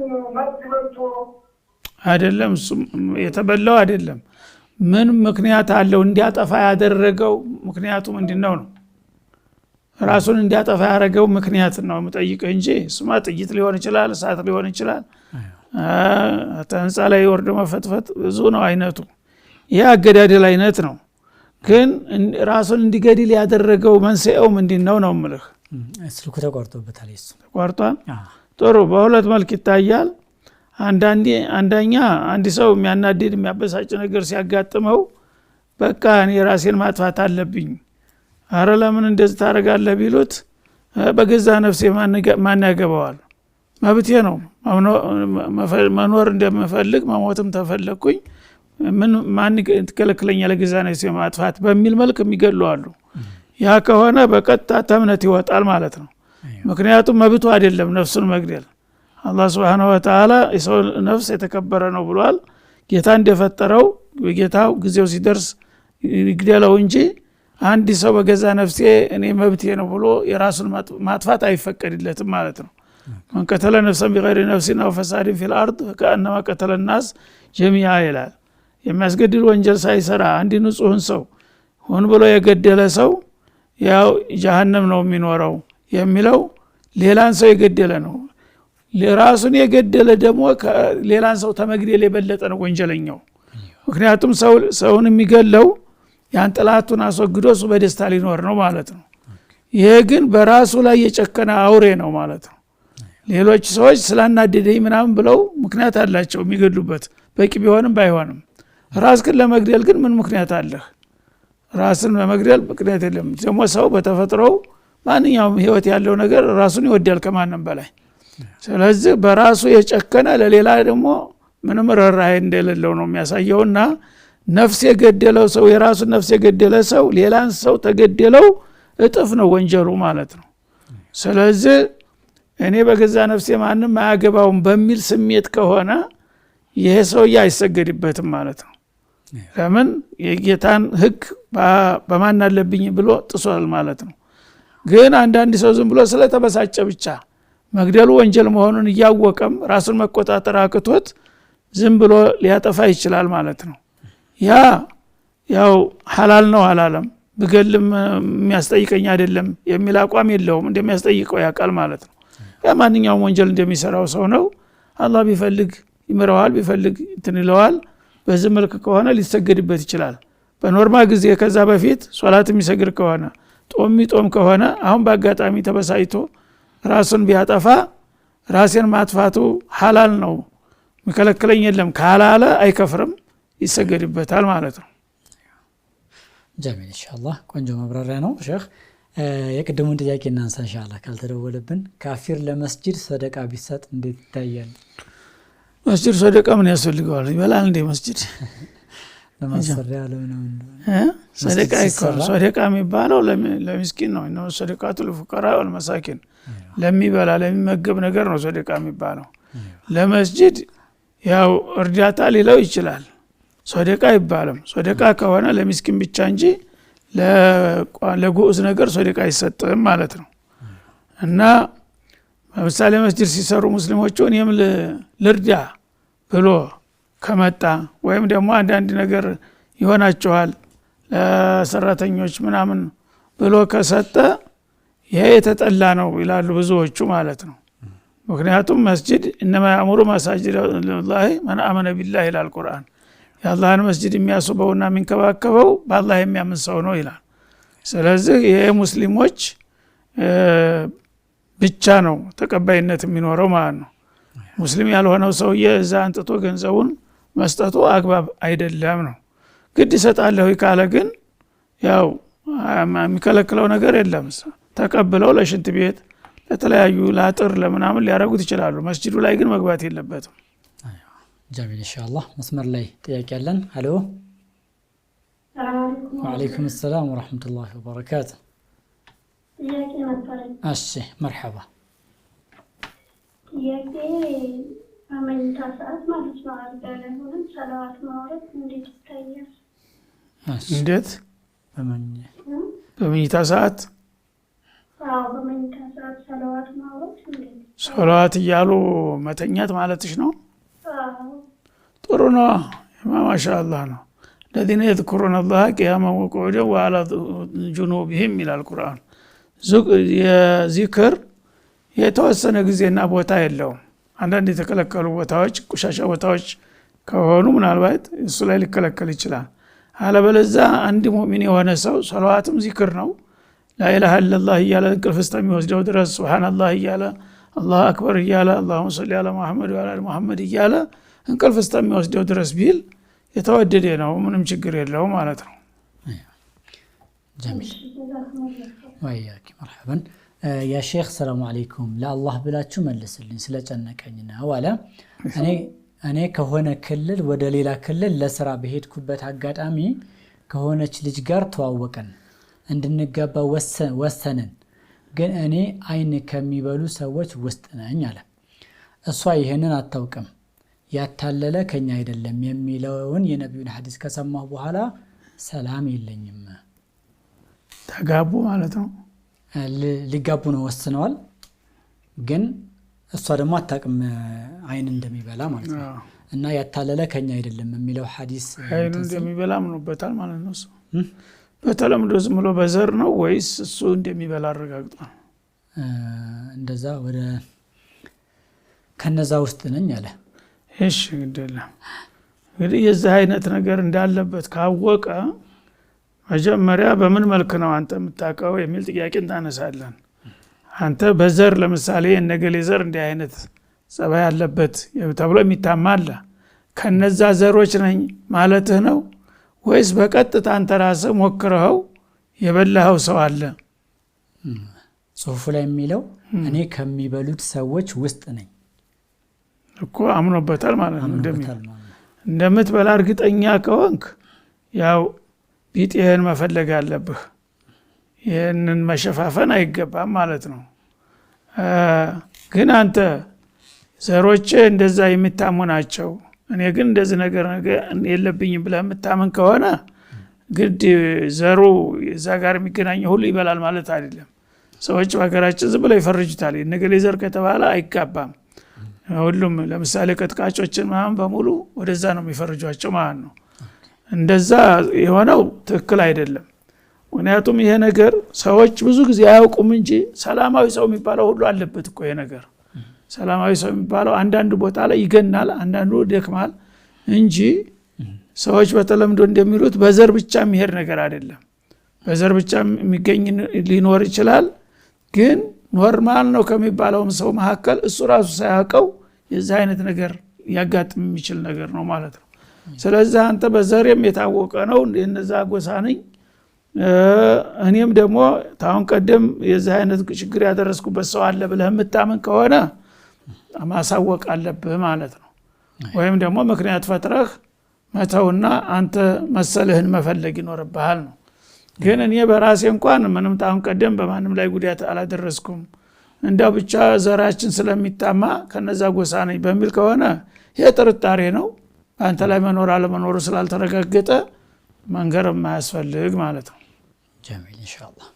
መጥቶ አይደለም የተበላው አይደለም ምን ምክንያት አለው እንዲያጠፋ ያደረገው ምክንያቱ ምንድነው ነው ራሱን እንዲያጠፋ ያደረገው ምክንያት ነው መጠይቀው እንጂ ስማ ጥይት ሊሆን ይችላል እሳት ሊሆን ይችላል ተንጻ ላይ ወርዶ መፈትፈት ብዙ ነው አይነቱ ይሄ አገዳደል አይነት ነው ግን ራሱን እንዲገድል ያደረገው መንስኤው ምንድነው ነው ምልህ ስልኩ ተቋርጦበታል እሱ ተቋርጧል ጥሩ በሁለት መልክ ይታያል አንደኛ አንድ ሰው የሚያናድድ የሚያበሳጭ ነገር ሲያጋጥመው በቃ እኔ ራሴን ማጥፋት አለብኝ አረ ለምን እንደዚህ ታረጋለህ ቢሉት በገዛ ነፍሴ ማን ያገባዋል መብቴ ነው መኖር እንደምፈልግ መሞትም ተፈለኩኝ ምን ማን ትከለክለኛል ለገዛ ነፍሴ ማጥፋት በሚል መልክ የሚገሉ አሉ ያ ከሆነ በቀጥታ ተምነት ይወጣል ማለት ነው ምክንያቱም መብቱ አይደለም ነፍሱን መግደል አላህ Subhanahu Wa Ta'ala የሰው ነፍስ የተከበረ ነው ብሏል ጌታ እንደፈጠረው ጌታው ጊዜው ሲደርስ ይግደለው እንጂ አንድ ሰው በገዛ ነፍሴ እኔ መብቴ ነው ብሎ የራሱን ማጥፋት አይፈቀድለትም ማለት ነው من قتل نفسا بغير نفس أو فساد في الأرض فكأنما قتل الناس جميعا ይላል የሚያስገድል ወንጀል ሳይሰራ አንድ ንጹህን ሰው ሆን ብሎ የገደለ ሰው ያው ጀሃነም ነው የሚኖረው የሚለው ሌላን ሰው የገደለ ነው ለራሱን የገደለ ደግሞ ሌላን ሰው ተመግደል የበለጠ ነው ወንጀለኛው ምክንያቱም ሰውን የሚገለው ያን ጥላቱን አስወግዶ እሱ በደስታ ሊኖር ነው ማለት ነው ይሄ ግን በራሱ ላይ የጨከነ አውሬ ነው ማለት ነው ሌሎች ሰዎች ስላናደደኝ ምናምን ብለው ምክንያት አላቸው የሚገድሉበት በቂ ቢሆንም ባይሆንም ራስን ለመግደል ግን ምን ምክንያት አለህ ራስን ለመግደል ምክንያት የለም ደግሞ ሰው በተፈጥሮው ማንኛውም ህይወት ያለው ነገር ራሱን ይወዳል ከማንም በላይ ስለዚህ በራሱ የጨከነ ለሌላ ደግሞ ምንም ራራይ እንደሌለው ነው የሚያሳየውና ነፍስ የገደለው ሰው የራሱን ነፍስ የገደለ ሰው ሌላን ሰው ተገደለው እጥፍ ነው ወንጀሉ ማለት ነው ስለዚህ እኔ በገዛ ነፍሴ ማንም ማያገባውም በሚል ስሜት ከሆነ ይሄ ሰው አይሰገድበትም ማለት ነው ለምን የጌታን ህግ በማን አለብኝ ብሎ ጥሷል ማለት ነው ግን አንዳንድ ሰው ዝም ብሎ ስለተበሳጨ ብቻ መግደሉ ወንጀል መሆኑን ያወቀም ራሱን መቆጣጠር አቅቶት ዝም ብሎ ሊያጠፋ ይችላል ማለት ነው ያው ሐላል ነው አላለም በገልም የሚያስጠይቀኝ አይደለም የሚል አቋም የለውም እንደሚያስጠይቀው ያቃል ማለት ነው ማንኛውም ወንጀል እንደሚሰራው ሰው ነው አላህ ቢፈልግ ይምረዋል ቢፈልግ እንትንለዋል በዚህ መልክ ከሆነ ሊሰገድበት ይችላል በኖርማል ጊዜ ከዛ በፊት ሶላት የሚሰግድ ከሆነ ጦም ከሆነ አሁን በአጋጣሚ ተበሳይቶ ራሱን ቢያጠፋ ራስን ማጥፋቱ ሐላል ነው መከለከለኝ የለም ካላለ አይከፍርም ይሰገድበታል ማለት ነው ጀሚል ኢንሻአላህ ቆንጆ ማብራሪያ ነው ሼክ የቅድሙን ጥያቄ እናንሳ ኢንሻአላህ ካልተደወለብን ካፊር ለመስጂድ ሰደቃ ቢሰጥ እንዴት ይታያል መስጂድ ሰደቃ ምን ያስፈልገዋል ይበላል እንደ መስጂድ ለማሰሪያ ለምን ሰደቃ ይቆም ሰደቃ የሚባለው ለምስኪን ነው ነው ሰደቃቱ ለፉቀራ ወልመሳኪን ለሚበላ ለሚመገብ ነገር ነው ሰደቃ የሚባለው ለመስጂድ ያው እርዳታ ሊለው ይችላል ሰደቃ ይባላል ሰደቃ ከሆነ ለምስኪን ብቻ እንጂ ለጉዑዝ ነገር ሰደቃ አይሰጥም ማለት ነው እና ለምሳሌ መስጂድ ሲሰሩ ሙስሊሞች እኔም ልርዳ ብሎ ከመጣ ወይም ደግሞ አንዳንድ ነገር ይሆናቸዋል ለሰራተኞች ምናምን ብሎ ከሰጠ ይሄ የተጠላ ነው ይላሉ ብዙዎቹ ማለት ነው ምክንያቱም መስጂድ انما يأمر مساجد الله من آمن بالله ይላል ቁርአን የአላህን መስጂድ የሚያስበውና የሚንከባከበው በአላህ የሚያምን ሰው ነው ይላል ስለዚህ ይሄ ሙስሊሞች ብቻ ነው ተቀባይነት የሚኖረው ማለት ነው። ሙስሊም ያልሆነው ሰውዬ እዛ አንጥቶ ገንዘቡን መስጠቱ አግባብ አይደለም ነው። ግድ ይሰጣለሁ ካለ ግን ያው የሚከለክለው ነገር የለም። ተቀብለው ለሽንት ቤት ለተለያዩ ለአጥር ለምናምን ሊያረጉት ይችላሉ። መስጂዱ ላይ ግን መግባት የለበትም። ጀሚል ኢንሻአላህ። መስመር ላይ ጥያቄ አለን። ሄሎ ወአለይኩም ሰላም ወራህመቱላሂ ወበረካቱ። ጥያቄ ነበረኝ። እሺ መርሐባ። ጥያቄ በመኝታ ሰዓት ማለት ነው አልጋ ላይ ሆነን ሰላዋት ማውረድ እንዴት ይታያል? እንዴት በመኝታ ሰዓት? አዎ በመኝታ ሰዓት ሰላዋት ማውረድ እንዴት? ሰላዋት እያሉ መተኛት ማለትሽ ነው? ጥሩ ነው። ማሻአላህ ነው። الذين يذكرون الله قياما وقعودا وعلى جنوبهم ይላል ቁርአን። የዚክር የተወሰነ ጊዜና ቦታ የለውም። አንዳንድ የተከለከሉ ቦታዎች ቆሻሻ ቦታዎች ከሆኑ ምናልባት እሱ ላይ ሊከለከል ይችላል። አለበለዚያ አንድ ሙእሚን የሆነ ሰው ሰላዋትም ዚክር ነው። ላኢላሃ ኢለላህ እያለ እንቅልፍ እስከሚወስደው ድረስ ሱብሃንአላህ እያለ አላሁ አክበር እያለ አላሁመ ሰሊ ዐላ ሙሐመድ ወዐላ አሊ ሙሐመድ እያለ እንቅልፍ እስከሚወስደው ድረስ ቢል የተወደደ ነው። ምንም ችግር የለውም ማለት ነው። ጀሚል ወያኪ መርሐባን። ያ ሼክ ሰላም አለይኩም፣ ለአላህ ብላችሁ መልስልኝ ስለጨነቀኝ ነው አለ። እኔ ከሆነ ክልል ወደ ሌላ ክልል ለስራ በሄድኩበት አጋጣሚ ከሆነች ልጅ ጋር ተዋወቀን፣ እንድንጋባ ወሰንን። ግን እኔ አይን ከሚበሉ ሰዎች ውስጥ ነኝ አለ። እሷ ይሄንን አታውቅም። ያታለለ ከኛ አይደለም የሚለውን የነብዩን ሐዲስ ከሰማሁ በኋላ ሰላም የለኝም። ተጋቡ ማለት ነው። ሊጋቡ ነው ወስነዋል። ግን እሷ ደግሞ አታውቅም አይን እንደሚበላ ማለት ነው። እና ያታለለ ከኛ አይደለም የሚለው ሐዲስ አይን እንደሚበላ ምንበታል ማለት ነው። እሱ በተለምዶ ዝም ብሎ በዘር ነው ወይስ እሱ እንደሚበላ አረጋግጧል? እንደዛ ወደ ከነዛ ውስጥ ነኝ አለ። እሺ እንግዲህ የዚህ አይነት ነገር እንዳለበት ካወቀ መጀመሪያ በምን መልክ ነው አንተ የምታውቀው የሚል ጥያቄ እናነሳለን። አንተ በዘር ለምሳሌ የነገሌ ዘር እንዲህ አይነት ጸባይ ያለበት ተብሎ የሚታማለ ከነዛ ዘሮች ነኝ ማለትህ ነው ወይስ በቀጥታ አንተ ራስህ ሞክረኸው የበላኸው ሰው አለ? ጽሁፉ ላይ የሚለው እኔ ከሚበሉት ሰዎች ውስጥ ነኝ እኮ አምኖበታል ማለት ነው። እንደምትበላ እርግጠኛ ከሆንክ ያው ቢጤህን መፈለግ አለብህ። ይህንን መሸፋፈን አይገባም ማለት ነው። ግን አንተ ዘሮቼ እንደዛ የሚታሙ ናቸው፣ እኔ ግን እንደዚህ ነገር የለብኝም ብለህ የምታምን ከሆነ ግድ ዘሩ እዛ ጋር የሚገናኘው ሁሉ ይበላል ማለት አይደለም። ሰዎች በሀገራችን ዝም ብለው ይፈርጁታል። የነገሌ ዘር ከተባለ አይጋባም። ሁሉም ለምሳሌ ቀጥቃጮችን ምናምን በሙሉ ወደዛ ነው የሚፈርጇቸው ማለት ነው። እንደዛ የሆነው ትክክል አይደለም። ምክንያቱም ይሄ ነገር ሰዎች ብዙ ጊዜ አያውቁም እንጂ ሰላማዊ ሰው የሚባለው ሁሉ አለበት እኮ። ይሄ ነገር ሰላማዊ ሰው የሚባለው አንዳንድ ቦታ ላይ ይገናል፣ አንዳንዱ ደክማል እንጂ ሰዎች በተለምዶ እንደሚሉት በዘር ብቻ የሚሄድ ነገር አይደለም። በዘር ብቻ የሚገኝ ሊኖር ይችላል፣ ግን ኖርማል ነው ከሚባለውም ሰው መካከል እሱ ራሱ ሳያውቀው የዚህ አይነት ነገር ያጋጥም የሚችል ነገር ነው ማለት ነው። ስለዚህ አንተ በዘሬም የታወቀ ነው የነዛ ጎሳ ነኝ፣ እኔም ደግሞ ታውን ቀደም የዚህ አይነት ችግር ያደረስኩበት ሰው አለ ብለህ የምታምን ከሆነ ማሳወቅ አለብህ ማለት ነው። ወይም ደግሞ ምክንያት ፈጥረህ መተውና አንተ መሰልህን መፈለግ ይኖርብሃል ነው። ግን እኔ በራሴ እንኳን ምንም ታውን ቀደም በማንም ላይ ጉዳት አላደረስኩም፣ እንዳው ብቻ ዘራችን ስለሚታማ ከነዛ ጎሳ ነኝ በሚል ከሆነ ይሄ ጥርጣሬ ነው። አንተ ላይ መኖር አለመኖሩ ስላልተረጋገጠ መንገር የማያስፈልግ ማለት ነው። ጀሚል ኢንሻአላህ።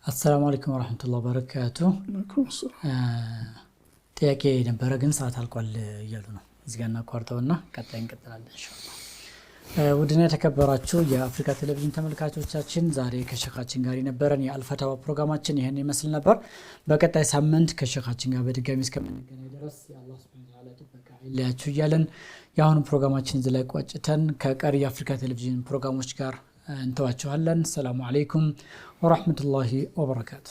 አሰላሙ አለይኩም ወራህመቱላሂ ወበረካቱ። ጥያቄ ነበረ ግን ሰዓት አልቋል እያሉ ነው። እዚህ ጋር እናቋርጠውና ቀጣይ እንቀጥላለን ኢንሻአላህ። ውድና የተከበራችሁ የአፍሪካ ቴሌቪዥን ተመልካቾቻችን ዛሬ ከሸኻችን ጋር የነበረን የአልፈታዋ ፕሮግራማችን ይህን ይመስል ነበር። በቀጣይ ሳምንት ከሸኻችን ጋር በድጋሚ እስከምንገናኝ ድረስ የአላህ ሱብሓነሁ ወተዓላ ጥበቃ አይለያችሁ እያለን የአሁኑ ፕሮግራማችን እዚህ ላይ ቋጭተን ከቀሪ የአፍሪካ ቴሌቪዥን ፕሮግራሞች ጋር እንተዋችኋለን። ሰላም አለይኩም ወራህመቱላሂ ወበረካቱ።